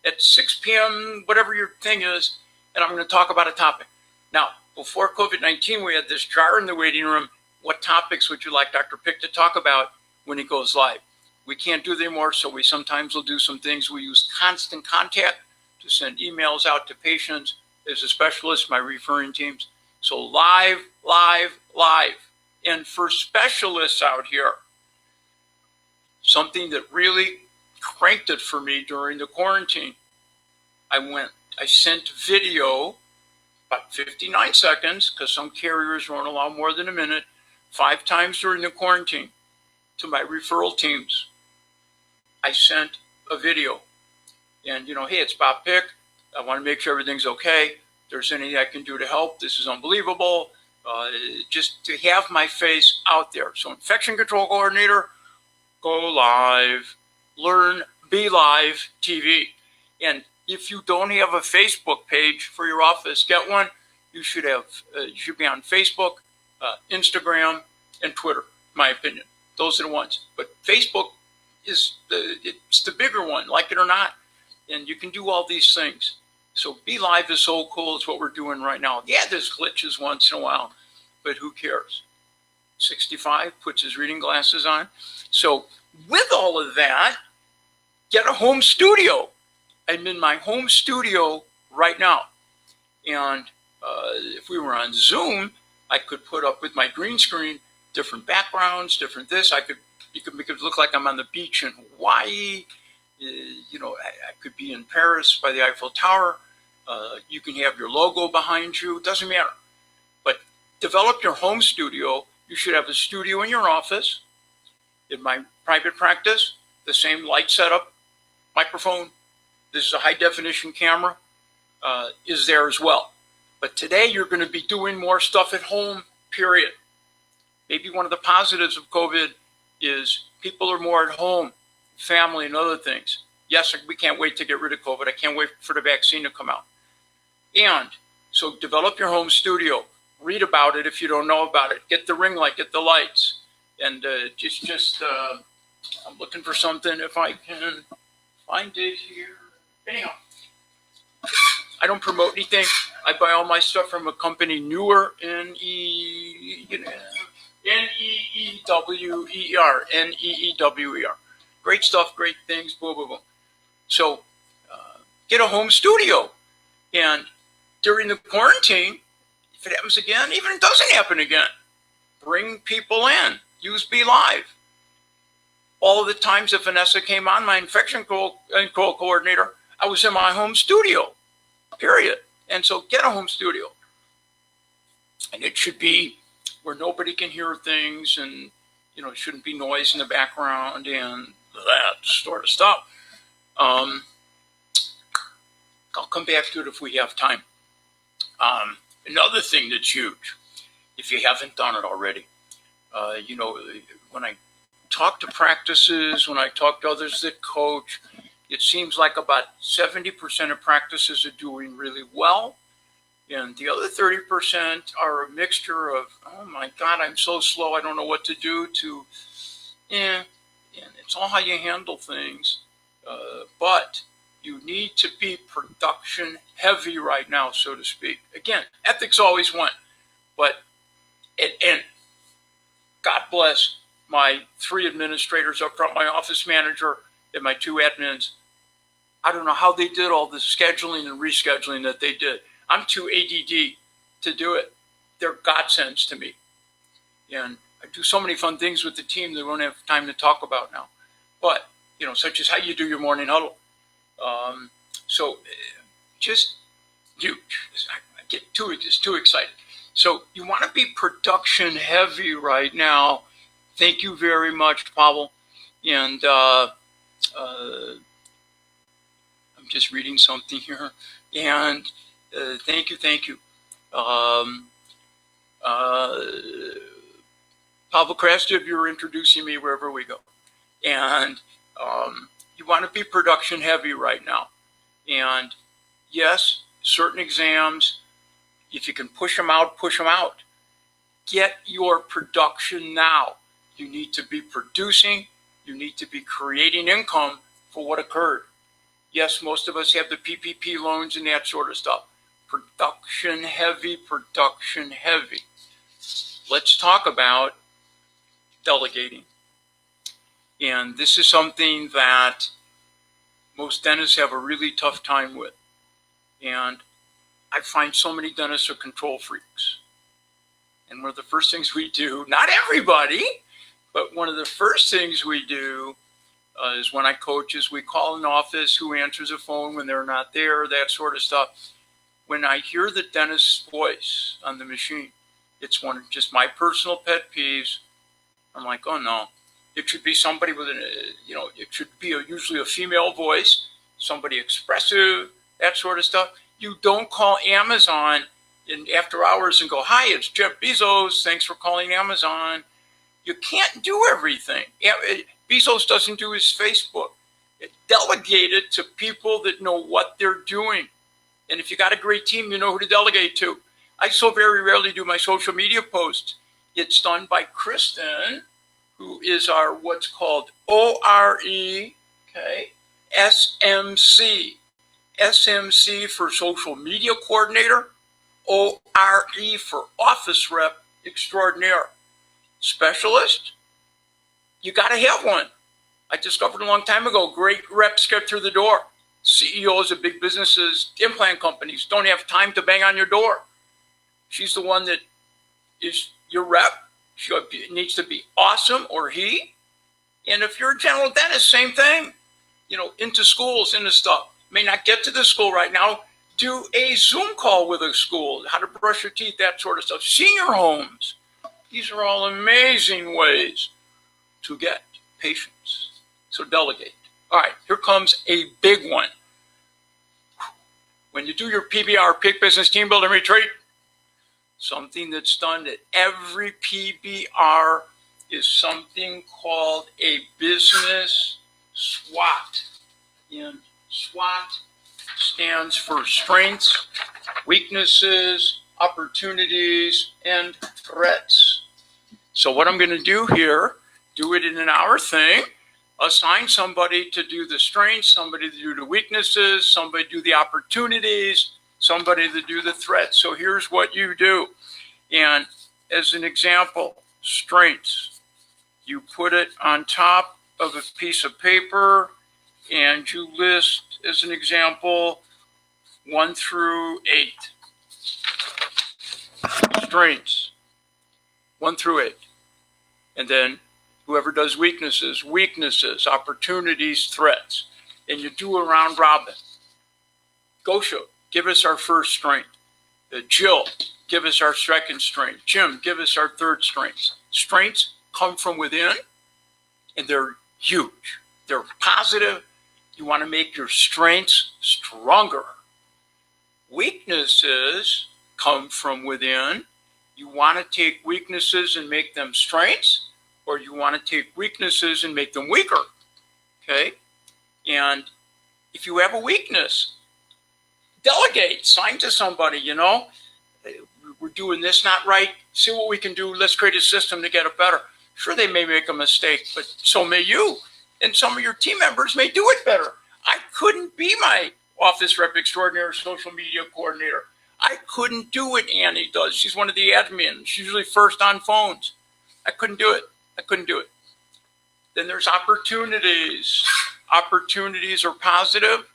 at 6 p.m., whatever your thing is, and I'm going to talk about a topic. Now, before COVID-19, we had this jar in the waiting room. What topics would you like Dr. Pick to talk about when he goes live? We can't do that anymore, so we sometimes will do some things. We use constant contact to send emails out to patients as a specialist, my referring teams. So live, live, live. And for specialists out here, something that really cranked it for me during the quarantine, I sent video, about 59 seconds, because some carriers won't allow more than a minute, 5 times during the quarantine to my referral teams. I sent a video. And, hey, it's Bob Pick. I want to make sure everything's okay. If there's anything I can do to help, this is unbelievable. Just to have my face out there. So infection control coordinator, go live, learn, be live TV. And if you don't have a Facebook page for your office, get one. You should be on Facebook, Instagram, and Twitter, in my opinion. Those are the ones. But Facebook it's the bigger one, like it or not. And you can do all these things. So Be Live is so cool. It's what we're doing right now. Yeah, there's glitches once in a while, but who cares? 65 puts his reading glasses on. So with all of that, get a home studio. I'm in my home studio right now. And if we were on Zoom, I could put up with my green screen, different backgrounds, different this. You could make it look like I'm on the beach in Hawaii. I could be in Paris by the Eiffel Tower. You can have your logo behind you. It doesn't matter. But develop your home studio. You should have a studio in your office. In my private practice, the same light setup, microphone. This is a high definition camera, is there as well. But today you're going to be doing more stuff at home, period. Maybe one of the positives of COVID is people are more at home, family and other things. Yes, we can't wait to get rid of COVID. I can't wait for the vaccine to come out. And so develop your home studio. Read about it if you don't know about it. Get the ring light, get the lights. And I'm looking for something if I can find it here. Anyhow, I don't promote anything. I buy all my stuff from a company, Newer, Neewer. Great stuff, great things, boom, boom, boom. So get a home studio. And during the quarantine, if it happens again, even if it doesn't happen again, bring people in. Use Be Live. All of the times that Vanessa came on, my infection control coordinator, I was in my home studio, period. And so get a home studio. And it should be where nobody can hear things and, it shouldn't be noise in the background and that sort of stuff. I'll come back to it if we have time. Another thing that's huge, if you haven't done it already, when I talk to practices, when I talk to others that coach, it seems like about 70% of practices are doing really well. And the other 30% are a mixture of, oh my God, I'm so slow, I don't know what to do, to, and it's all how you handle things. But you need to be production heavy right now, so to speak. Again, ethics always won. But, and God bless my 3 administrators up front, my office manager and my 2 admins. I don't know how they did all the scheduling and rescheduling that they did. I'm too ADD to do it. They're godsends to me. And I do so many fun things with the team that we won't have time to talk about now. But, such as how you do your morning huddle. Just huge. I get too excited. So you want to be production heavy right now. Thank you very much, Pavel. And I'm just reading something here. And thank you. Pavel Krastev, you're introducing me wherever we go. And you want to be production heavy right now. And yes, certain exams, if you can push them out, push them out. Get your production now. You need to be producing. You need to be creating income for what occurred. Yes, most of us have the PPP loans and that sort of stuff. Production heavy. Let's talk about delegating. And this is something that most dentists have a really tough time with. And I find so many dentists are control freaks. And one of the first things we do, not everybody, but one of the first things we do is when I coach is we call an office, who answers the phone when they're not there, that sort of stuff. When I hear the dentist's voice on the machine, it's one of just my personal pet peeves. I'm like, oh no, it should be somebody with it should be usually a female voice, somebody expressive, that sort of stuff. You don't call Amazon after hours and go, hi, it's Jeff Bezos, thanks for calling Amazon. You can't do everything. Bezos doesn't do his Facebook. Delegate it to people that know what they're doing. And if you got a great team, you know who to delegate to. I so very rarely do my social media posts. It's done by Kristen, who is our what's called ORE, okay, SMC. SMC for social media coordinator, ORE for office rep extraordinaire. Specialist, you got to have one. I discovered a long time ago, great reps get through the door. CEOs of big businesses, implant companies, don't have time to bang on your door. She's the one that is your rep. She needs to be awesome, or he. And if you're a general dentist, same thing. Into schools, into stuff. May not get to the school right now. Do a Zoom call with a school, how to brush your teeth, that sort of stuff. Senior homes. These are all amazing ways to get patients. So delegate. All right, here comes a big one. When you do your PBR, Peak Business Team Building Retreat, something that's done at every PBR is something called a business SWAT. And SWAT stands for strengths, weaknesses, opportunities, and threats. So what I'm going to do here, do it in an hour thing, assign somebody to do the strengths, somebody to do the weaknesses, somebody to do the opportunities, somebody to do the threats. So here's what you do. And as an example, strengths. You put it on top of a piece of paper and you list, as an example, 1 through 8. Strengths, 1 through 8. And then whoever does weaknesses, opportunities, threats. And you do a round robin. Gosha, give us our first strength. Jill, give us our second strength. Jim, give us our third strength. Strengths come from within, and they're huge. They're positive. You want to make your strengths stronger. Weaknesses come from within. You want to take weaknesses and make them strengths, or you want to take weaknesses and make them weaker. Okay? And if you have a weakness, delegate, sign to somebody, we're doing this not right. See what we can do. Let's create a system to get it better. Sure, they may make a mistake, but so may you. And some of your team members may do it better. I couldn't be my office rep extraordinaire social media coordinator. I couldn't do what Annie does. She's one of the admins. She's usually first on phones. I couldn't do it. Then there's opportunities. Opportunities are positive.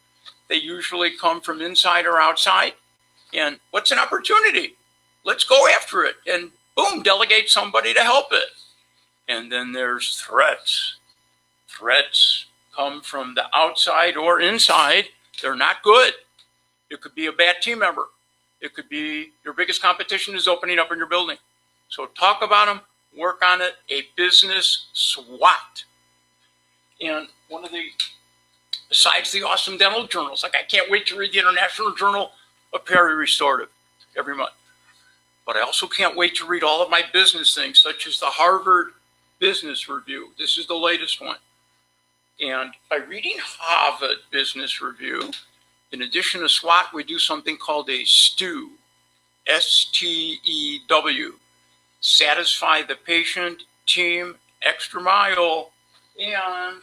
They usually come from inside or outside. And what's an opportunity? Let's go after it. And boom, delegate somebody to help it. And then there's threats. Threats come from the outside or inside. They're not good. It could be a bad team member. It could be your biggest competition is opening up in your building. So talk about them, work on it, a business SWAT. And one of the, besides the awesome dental journals, like I can't wait to read the International Journal of Peri-Restorative every month. But I also can't wait to read all of my business things, such as the Harvard Business Review. This is the latest one. And by reading Harvard Business Review, in addition to SWAT, we do something called a STEW, STEW, satisfy the patient, team, extra mile, and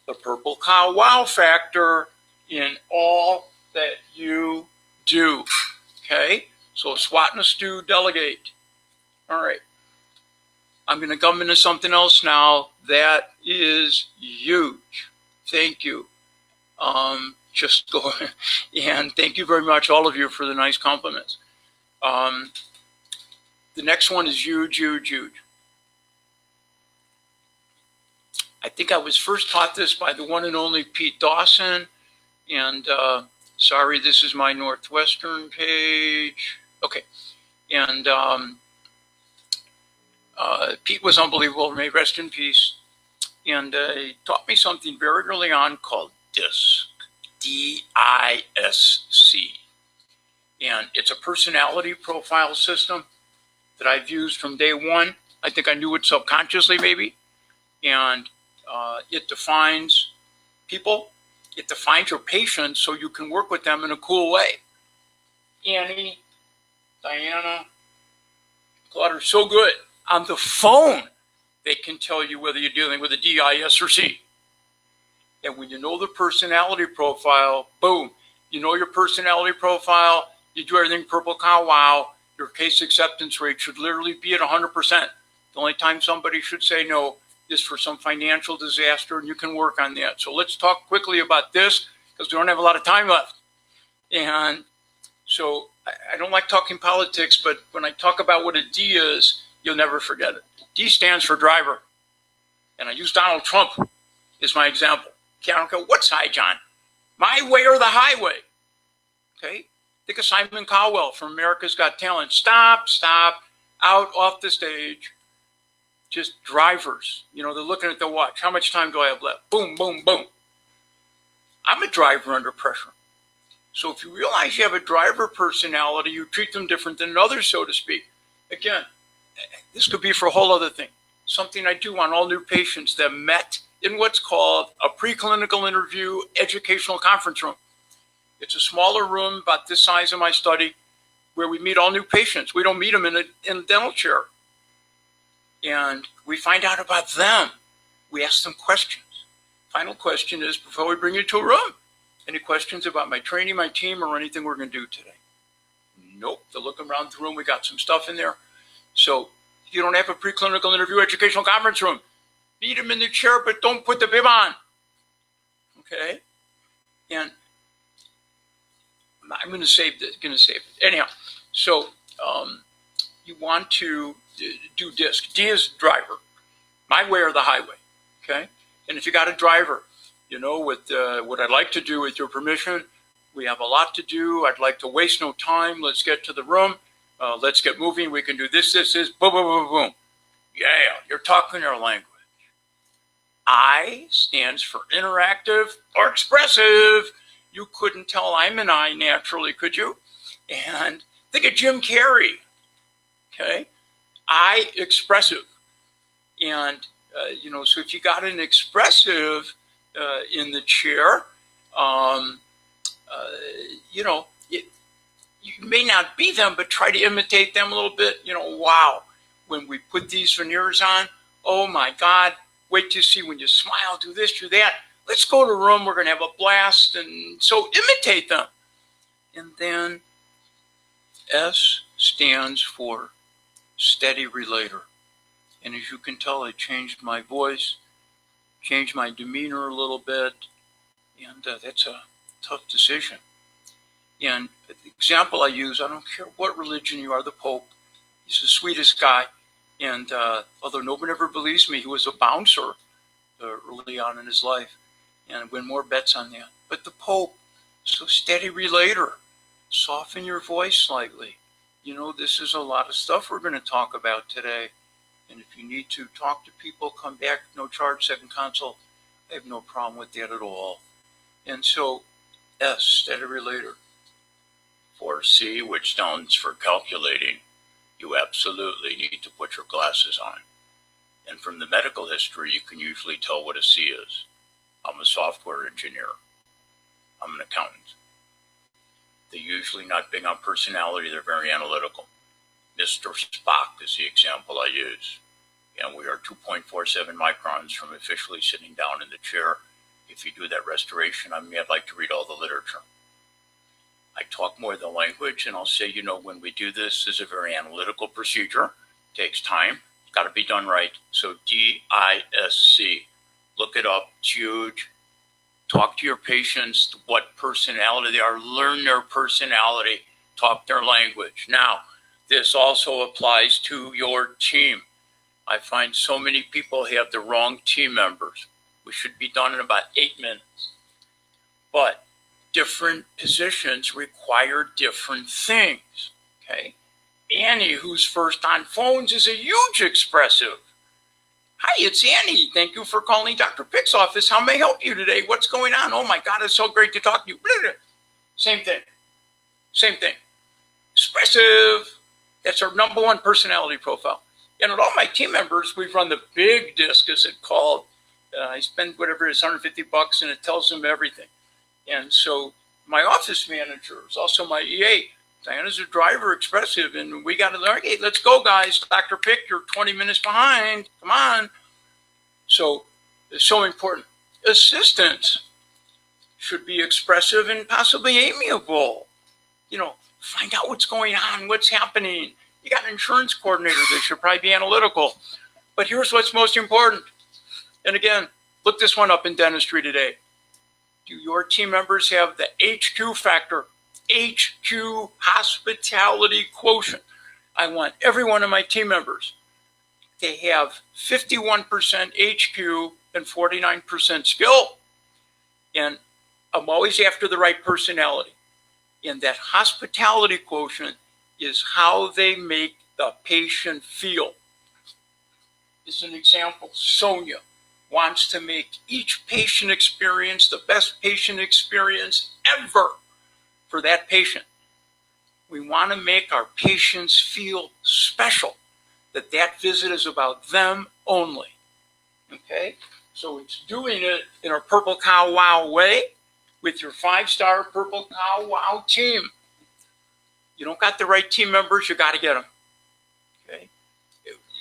the purple cow wow factor in all that you do. Okay? So SWAT and a STEW, delegate. All right. I'm going to come into something else now. That is huge. Thank you. Just go and thank you very much, all of you, for the nice compliments. The next one is huge, huge, huge. I think I was first taught this by the one and only Pete Dawson. And sorry, this is my Northwestern page. Okay. And Pete was unbelievable. May rest in peace. And he taught me something very early on called DISC. D-I-S-C. And it's a personality profile system that I've used from day one. I think I knew it subconsciously, maybe. And it defines people. It defines your patients so you can work with them in a cool way. Annie, Diana, Claude are so good. On the phone, they can tell you whether you're dealing with a D, I, S, or C. And when you know the personality profile, boom, you know your personality profile, you do everything purple cow wow, your case acceptance rate should literally be at 100%. The only time somebody should say no is for some financial disaster, and you can work on that. So let's talk quickly about this, because we don't have a lot of time left. And so I don't like talking politics, but when I talk about what a D is, you'll never forget it. D stands for driver. And I use Donald Trump as my example. Okay, I don't care what side, John. My way or the highway. Okay? Think of Simon Cowell from America's Got Talent. Stop, out, off the stage. Just drivers. You know, they're looking at the watch. How much time do I have left? Boom, boom, boom. I'm a driver under pressure. So if you realize you have a driver personality, you treat them different than others, so to speak. Again, this could be for a whole other thing. Something I do on all new patients that met in what's called a preclinical interview educational conference room. It's a smaller room about this size in my study where we meet all new patients. We don't meet them in a dental chair. And we find out about them. We ask them questions. Final question is, before we bring you to a room, any questions about my training, my team, or anything we're going to do today? Nope. They're looking around the room. We got some stuff in there. So if you don't have a preclinical interview educational conference room, meet them in the chair, but don't put the bib on. Okay? And I'm going to save this. Anyhow, so you want to do DISC. D is driver. My way or the highway. Okay? And if you got a driver, you know, with what I'd like to do, with your permission, we have a lot to do. I'd like to waste no time. Let's get to the room. Let's get moving. We can do this, boom, boom, boom, boom. Yeah, you're talking their language. I stands for interactive or expressive. You couldn't tell I'm an I naturally, could you? And think of Jim Carrey. Okay? I expressive. And, you know, so if you got an expressive in the chair, you know, you may not be them, but try to imitate them a little bit. You know, wow, when we put these veneers on, oh my God, wait to see when you smile, do this, do that. Let's go to a room, we're going to have a blast. And so imitate them. And then S stands for steady relator. And as you can tell, I changed my voice, changed my demeanor a little bit. And that's a tough decision. And the example I use, I don't care what religion you are, the Pope, he's the sweetest guy. And although nobody ever believes me, he was a bouncer early on in his life and win more bets on that. But the Pope, so steady relator, soften your voice slightly. You know, this is a lot of stuff we're going to talk about today. And if you need to talk to people, come back, no charge, second consult. I have no problem with that at all. And so, S, steady relator. For C, which stands for calculating, you absolutely need to put your glasses on. And from the medical history, you can usually tell what a C is. I'm a software engineer. I'm an accountant. They're usually not big on personality, they're very analytical. Mr. Spock is the example I use. And we are 2.47 microns from officially sitting down in the chair. If you do that restoration on me, I'd like to read all the literature. I talk more than language, and I'll say, you know, when we do this, this is a very analytical procedure. It takes time. Got to be done right. So DISC, look it up. It's huge. Talk to your patients, what personality they are, learn their personality, talk their language. Now, this also applies to your team. I find so many people have the wrong team members. We should be done in about 8 minutes. But different positions require different things, okay? Annie, who's first on phones, is a huge expressive. Hi, it's Annie. Thank you for calling Dr. Pick's office. How may I help you today? What's going on? Oh my God, it's so great to talk to you. Same thing. Same thing. Expressive. That's our number one personality profile. And with all my team members, we've run the big disc, as it's called. I spend whatever it is, $150, and it tells them everything. And so my office manager is also my EA. Diana's a driver, expressive, and we got to learn. Okay, let's go, guys. Dr. Pick, you're 20 minutes behind. Come on. So it's so important. Assistants should be expressive and possibly amiable. You know, find out what's going on, what's happening. You got an insurance coordinator. They should probably be analytical. But here's what's most important. And again, look this one up in dentistry today. Do your team members have the HQ factor? HQ, hospitality quotient. I want every one of my team members to have 51% HQ and 49% skill. And I'm always after the right personality. And that hospitality quotient is how they make the patient feel. As an example, Sonia wants to make each patient experience the best patient experience ever for that patient. We want to make our patients feel special, that that visit is about them only. Okay? So it's doing it in a Purple Cow Wow way with your 5-star Purple Cow Wow team. You don't got the right team members, you got to get them. Okay?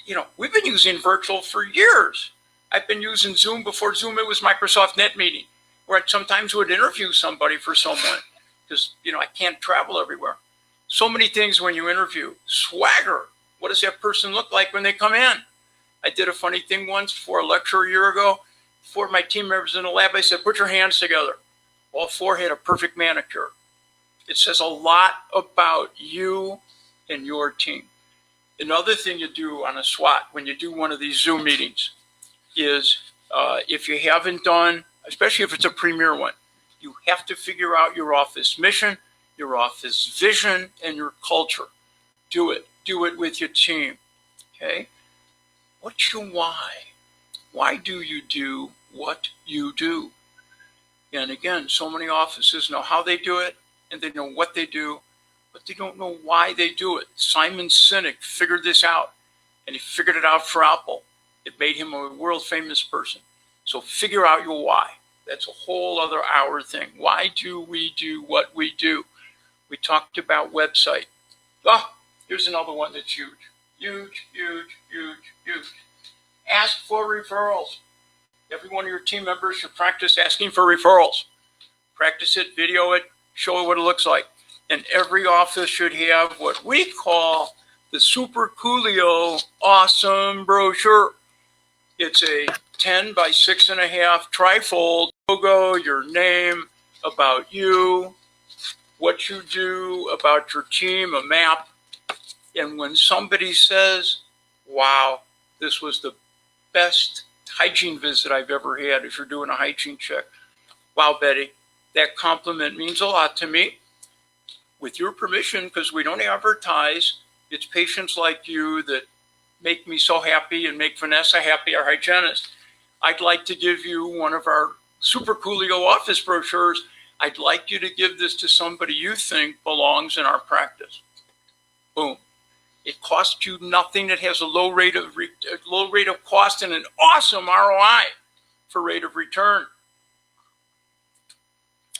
You know, we've been using virtual for years. I've been using Zoom. Before Zoom, it was Microsoft Net Meeting, where I sometimes would interview somebody for someone because, you know, I can't travel everywhere. So many things when you interview. Swagger. What does that person look like when they come in? I did a funny thing once for a lecture a year ago. 4 of my team members in the lab, I said, put your hands together. All 4 had a perfect manicure. It says a lot about you and your team. Another thing you do on a SWAT when you do one of these Zoom meetings is if you haven't done, especially if it's a premier one, you have to figure out your office mission, your office vision, and your culture. Do it. Do it with your team. Okay? What's your why? Why do you do what you do? And again, so many offices know how they do it, and they know what they do, but they don't know why they do it. Simon Sinek figured this out, and he figured it out for Apple. It made him a world famous person. So figure out your why. That's a whole other hour thing. Why do we do what we do? We talked about website. Oh, here's another one that's huge. Huge, huge, huge, huge. Ask for referrals. Every one of your team members should practice asking for referrals. Practice it, video it, show it what it looks like. And every office should have what we call the Super Coolio Awesome Brochure. It's a 10 by 6.5 trifold logo, your name, about you, what you do, about your team, a map. And when somebody says, wow, this was the best hygiene visit I've ever had, if you're doing a hygiene check. Wow, Betty, that compliment means a lot to me. With your permission, because we don't advertise, it's patients like you that make me so happy and make Vanessa happy, our hygienist. I'd like to give you one of our Super Coolio office brochures. I'd like you to give this to somebody you think belongs in our practice. Boom. It costs you nothing. It has a low rate of cost and an awesome ROI for rate of return.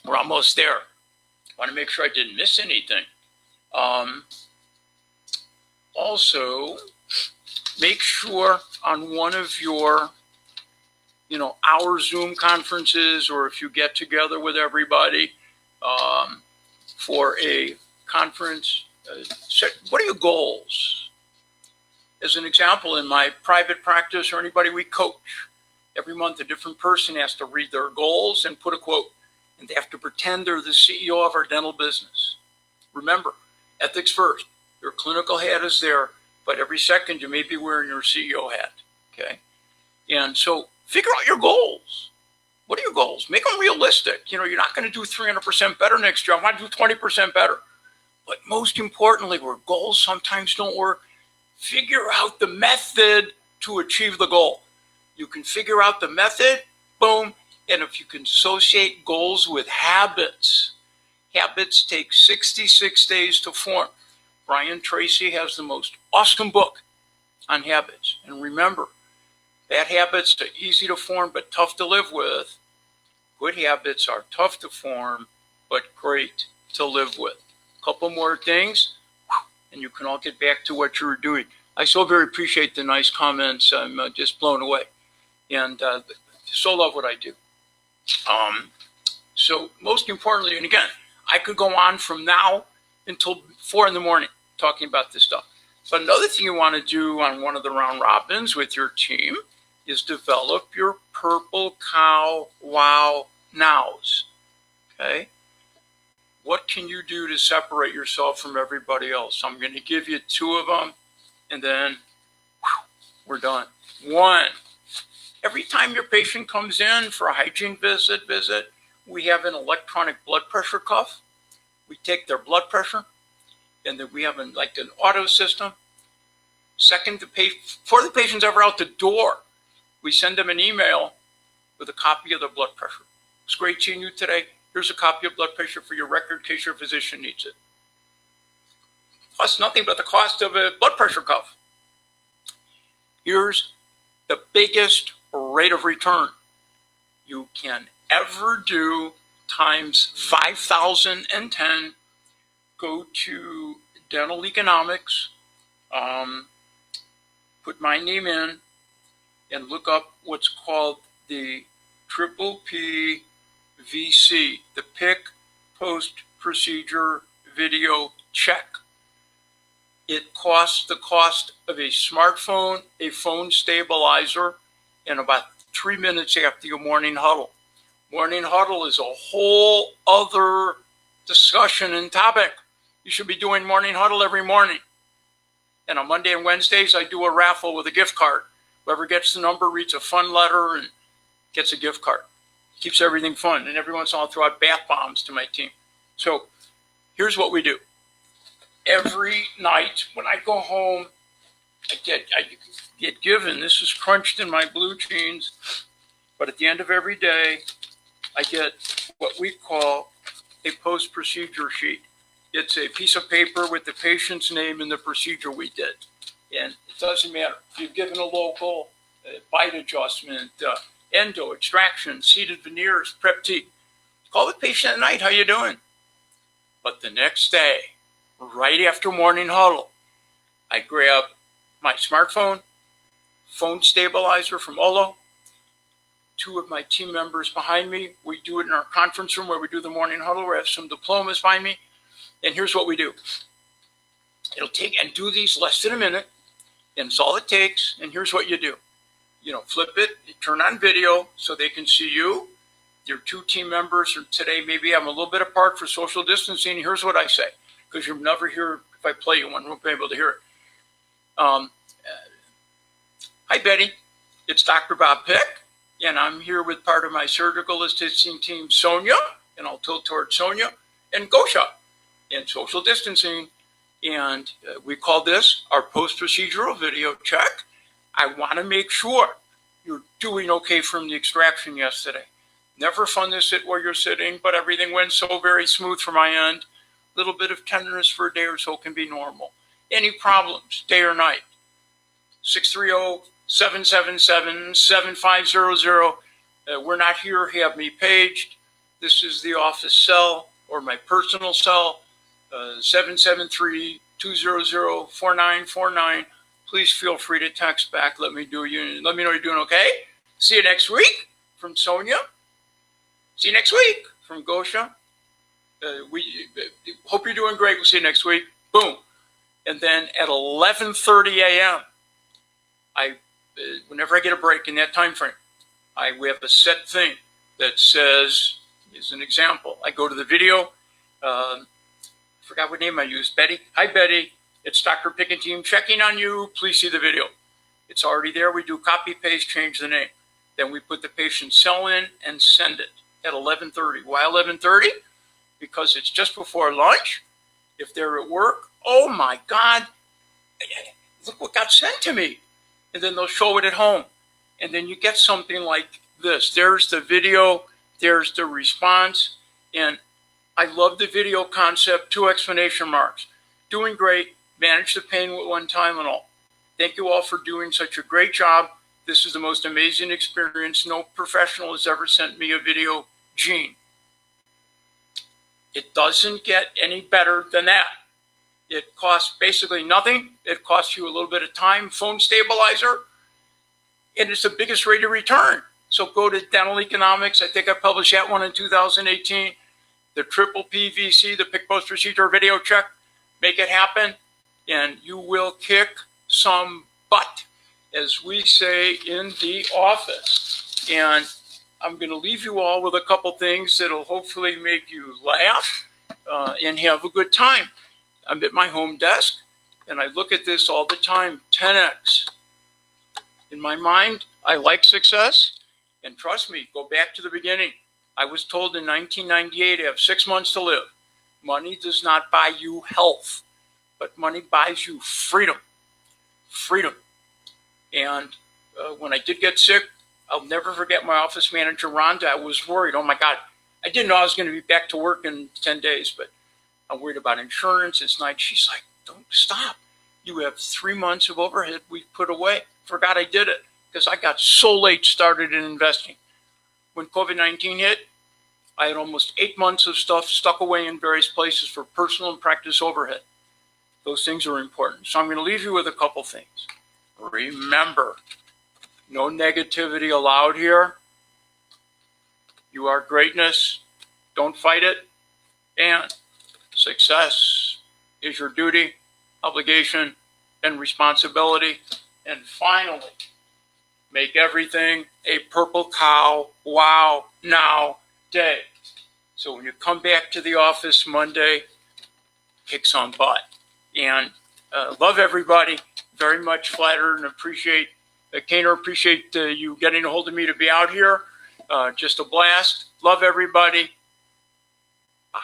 We're almost there. I want to make sure I didn't miss anything. Also, make sure on one of your, our Zoom conferences, or if you get together with everybody for a conference, what are your goals? As an example, in my private practice or anybody we coach, every month a different person has to read their goals and put a quote, and they have to pretend they're the CEO of our dental business. Remember, ethics first. Your clinical hat is there, but every second you may be wearing your CEO hat, okay? And so figure out your goals. What are your goals? Make them realistic. You know, you're not going to do 300% better next year. I want to do 20% better. But most importantly, where goals sometimes don't work, figure out the method to achieve the goal. You can figure out the method, boom, and if you can associate goals with habits, habits take 66 days to form. Brian Tracy has the most awesome book on habits. And remember, bad habits are easy to form but tough to live with. Good habits are tough to form but great to live with. A couple more things, and you can all get back to what you were doing. I so very appreciate the nice comments. I'm just blown away. And so love what I do. So most importantly, and again, I could go on from now until 4 in the morning talking about this stuff. But another thing you want to do on one of the round robins with your team is develop your purple cow wow nows. Okay? What can you do to separate yourself from everybody else? I'm going to give you 2 of them, and then we're done. 1, every time your patient comes in for a hygiene visit, we have an electronic blood pressure cuff. We take their blood pressure, and then we have an auto system. Second, before the patient's ever out the door, we send them an email with a copy of their blood pressure. It's great seeing you today. Here's a copy of blood pressure for your record in case your physician needs it. Costs nothing but the cost of a blood pressure cuff. Here's the biggest rate of return you can ever do times 5,010. Go to Dental Economics, put my name in, and look up what's called the Triple P VC, the PIC Post-Procedure Video Check. It costs the cost of a smartphone, a phone stabilizer, and about 3 minutes after your morning huddle. Morning huddle is a whole other discussion and topic. You should be doing morning huddle every morning. And on Monday and Wednesdays, I do a raffle with a gift card. Whoever gets the number reads a fun letter and gets a gift card. Keeps everything fun. And every once in a while, I'll throw out bath bombs to my team. So here's what we do. Every night when I go home, I get given, this is crunched in my blue jeans, but at the end of every day, I get what we call a post-procedure sheet. It's a piece of paper with the patient's name and the procedure we did. And it doesn't matter if you've given a local, bite adjustment, endo, extraction, seated veneers, prep teeth. Call the patient at night, how you doing? But the next day, right after morning huddle, I grab my smartphone, phone stabilizer from Olo, 2 of my team members behind me. We do it in our conference room where we do the morning huddle. We have some diplomas behind me. And here's what we do. It'll take, and do these less than a minute, and it's all it takes. And here's what you do. You know, flip it, you turn on video so they can see you. Your 2 team members are today maybe I'm a little bit apart for social distancing. Here's what I say, because you'll never hear, if I play you one, you won't be able to hear it. Hi, Betty. It's Dr. Bob Pick, and I'm here with part of my surgical assisting team, Sonia, and I'll tilt toward Sonia, and Gosha, and social distancing. And we call this our post-procedural video check. I want to make sure you're doing okay from the extraction yesterday. Never fun to sit where you're sitting, but everything went so very smooth from my end. A little bit of tenderness for a day or so can be normal. Any problems, day or night? 630-777-7500. We're not here. Have me paged. This is the office cell or my personal cell, 773-200-4949. Please feel free to text back. Let me know you're doing okay. See you next week from Sonia. See you next week from Gosha. We hope you're doing great. We'll see you next week. Boom. And then at 11:30 a.m., whenever I get a break in that time frame, we have a set thing that says, as an example, I go to the video. Forgot what name I used. Betty. Hi, Betty. It's Dr. Pick and team checking on you. Please see the video. It's already there. We do copy, paste, change the name. Then we put the patient's cell in and send it at 11:30. Why 11:30? Because it's just before lunch. If they're at work, oh my God, look what got sent to me. And then they'll show it at home. And then you get something like this. There's the video. There's the response. And I love the video concept, 2 exclamation marks. Doing great. Manage the pain with 1 Tylenol. Thank you all for doing such a great job. This is the most amazing experience. No professional has ever sent me a video. Gene. It doesn't get any better than that. It costs basically nothing. It costs you a little bit of time, phone stabilizer, and it's the biggest rate of return. So go to Dental Economics. I think I published that one in 2018. The triple PVC, the pick, post, procedure, video check. Make it happen, and you will kick some butt, as we say in the office. And I'm going to leave you all with a couple things that'll hopefully make you laugh and have a good time. I'm at my home desk, and I look at this all the time, 10x. In my mind, I like success, and trust me, go back to the beginning. I was told in 1998 I have 6 months to live. Money does not buy you health, but money buys you freedom. Freedom. And when I did get sick, I'll never forget my office manager, Rhonda. I was worried. Oh, my God. I didn't know I was going to be back to work in 10 days, but I'm worried about insurance. It's night. She's like, don't stop. You have 3 months of overhead we've put away. Forgot I did it because I got so late started in investing. When COVID-19 hit, I had almost 8 months of stuff stuck away in various places for personal and practice overhead. Those things are important. So I'm going to leave you with a couple things. Remember, no negativity allowed here. You are greatness. Don't fight it. And success is your duty, obligation, and responsibility. And finally, make everything a purple cow, wow, now day. So when you come back to the office Monday, kick some butt. And love everybody. Very much flattered and appreciate, Kaner, appreciate you getting a hold of me to be out here. Just a blast. Love everybody. Bye.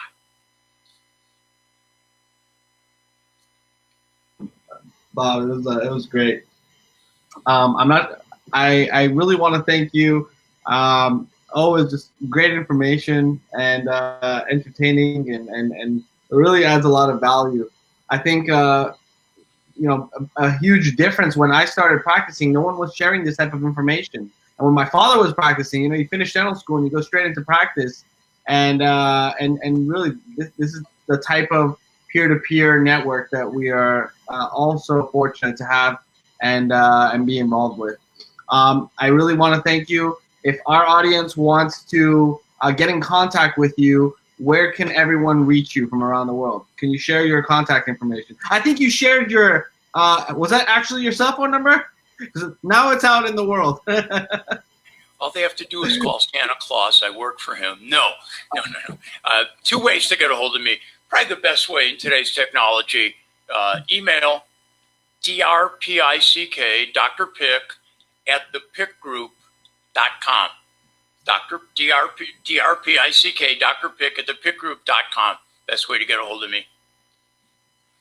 Bob, it was great. I really want to thank you. Always just great information and entertaining and it really adds a lot of value. I think a huge difference when I started practicing, no one was sharing this type of information. And when my father was practicing, you finish dental school and you go straight into practice, and really this is the type of peer-to-peer network that we are also fortunate to have and be involved with. I really want to thank you. If our audience wants to get in contact with you, where can everyone reach you from around the world? Can you share your contact information? I think you shared your, was that actually your cell phone number? Because now it's out in the world. All they have to do is call Santa Claus. I work for him. No. 2 ways to get a hold of me. Probably the best way in today's technology. Email drpick, Dr. Pick, at thepickgroup.com. DRPICK, Dr. Pick at thepickgroup.com. Best way to get a hold of me.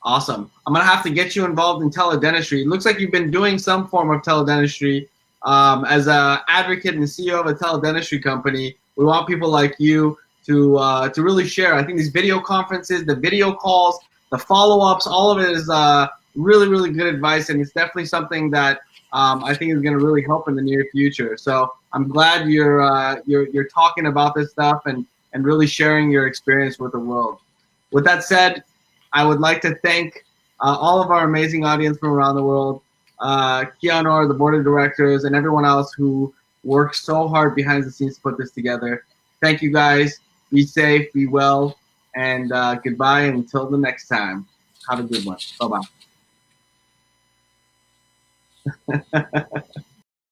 Awesome. I'm going to have to get you involved in teledentistry. It looks like you've been doing some form of teledentistry. As an advocate and CEO of a teledentistry company, we want people like you to really share. I think these video conferences, the video calls, the follow-ups, all of it is really, really good advice, and it's definitely something that I think is going to really help in the near future. So I'm glad you're talking about this stuff and really sharing your experience with the world. With that said, I would like to thank all of our amazing audience from around the world, Keanu, the board of directors, and everyone else who worked so hard behind the scenes to put this together. Thank you guys. Be safe, be well, and goodbye until the next time. Have a good one. Bye-bye.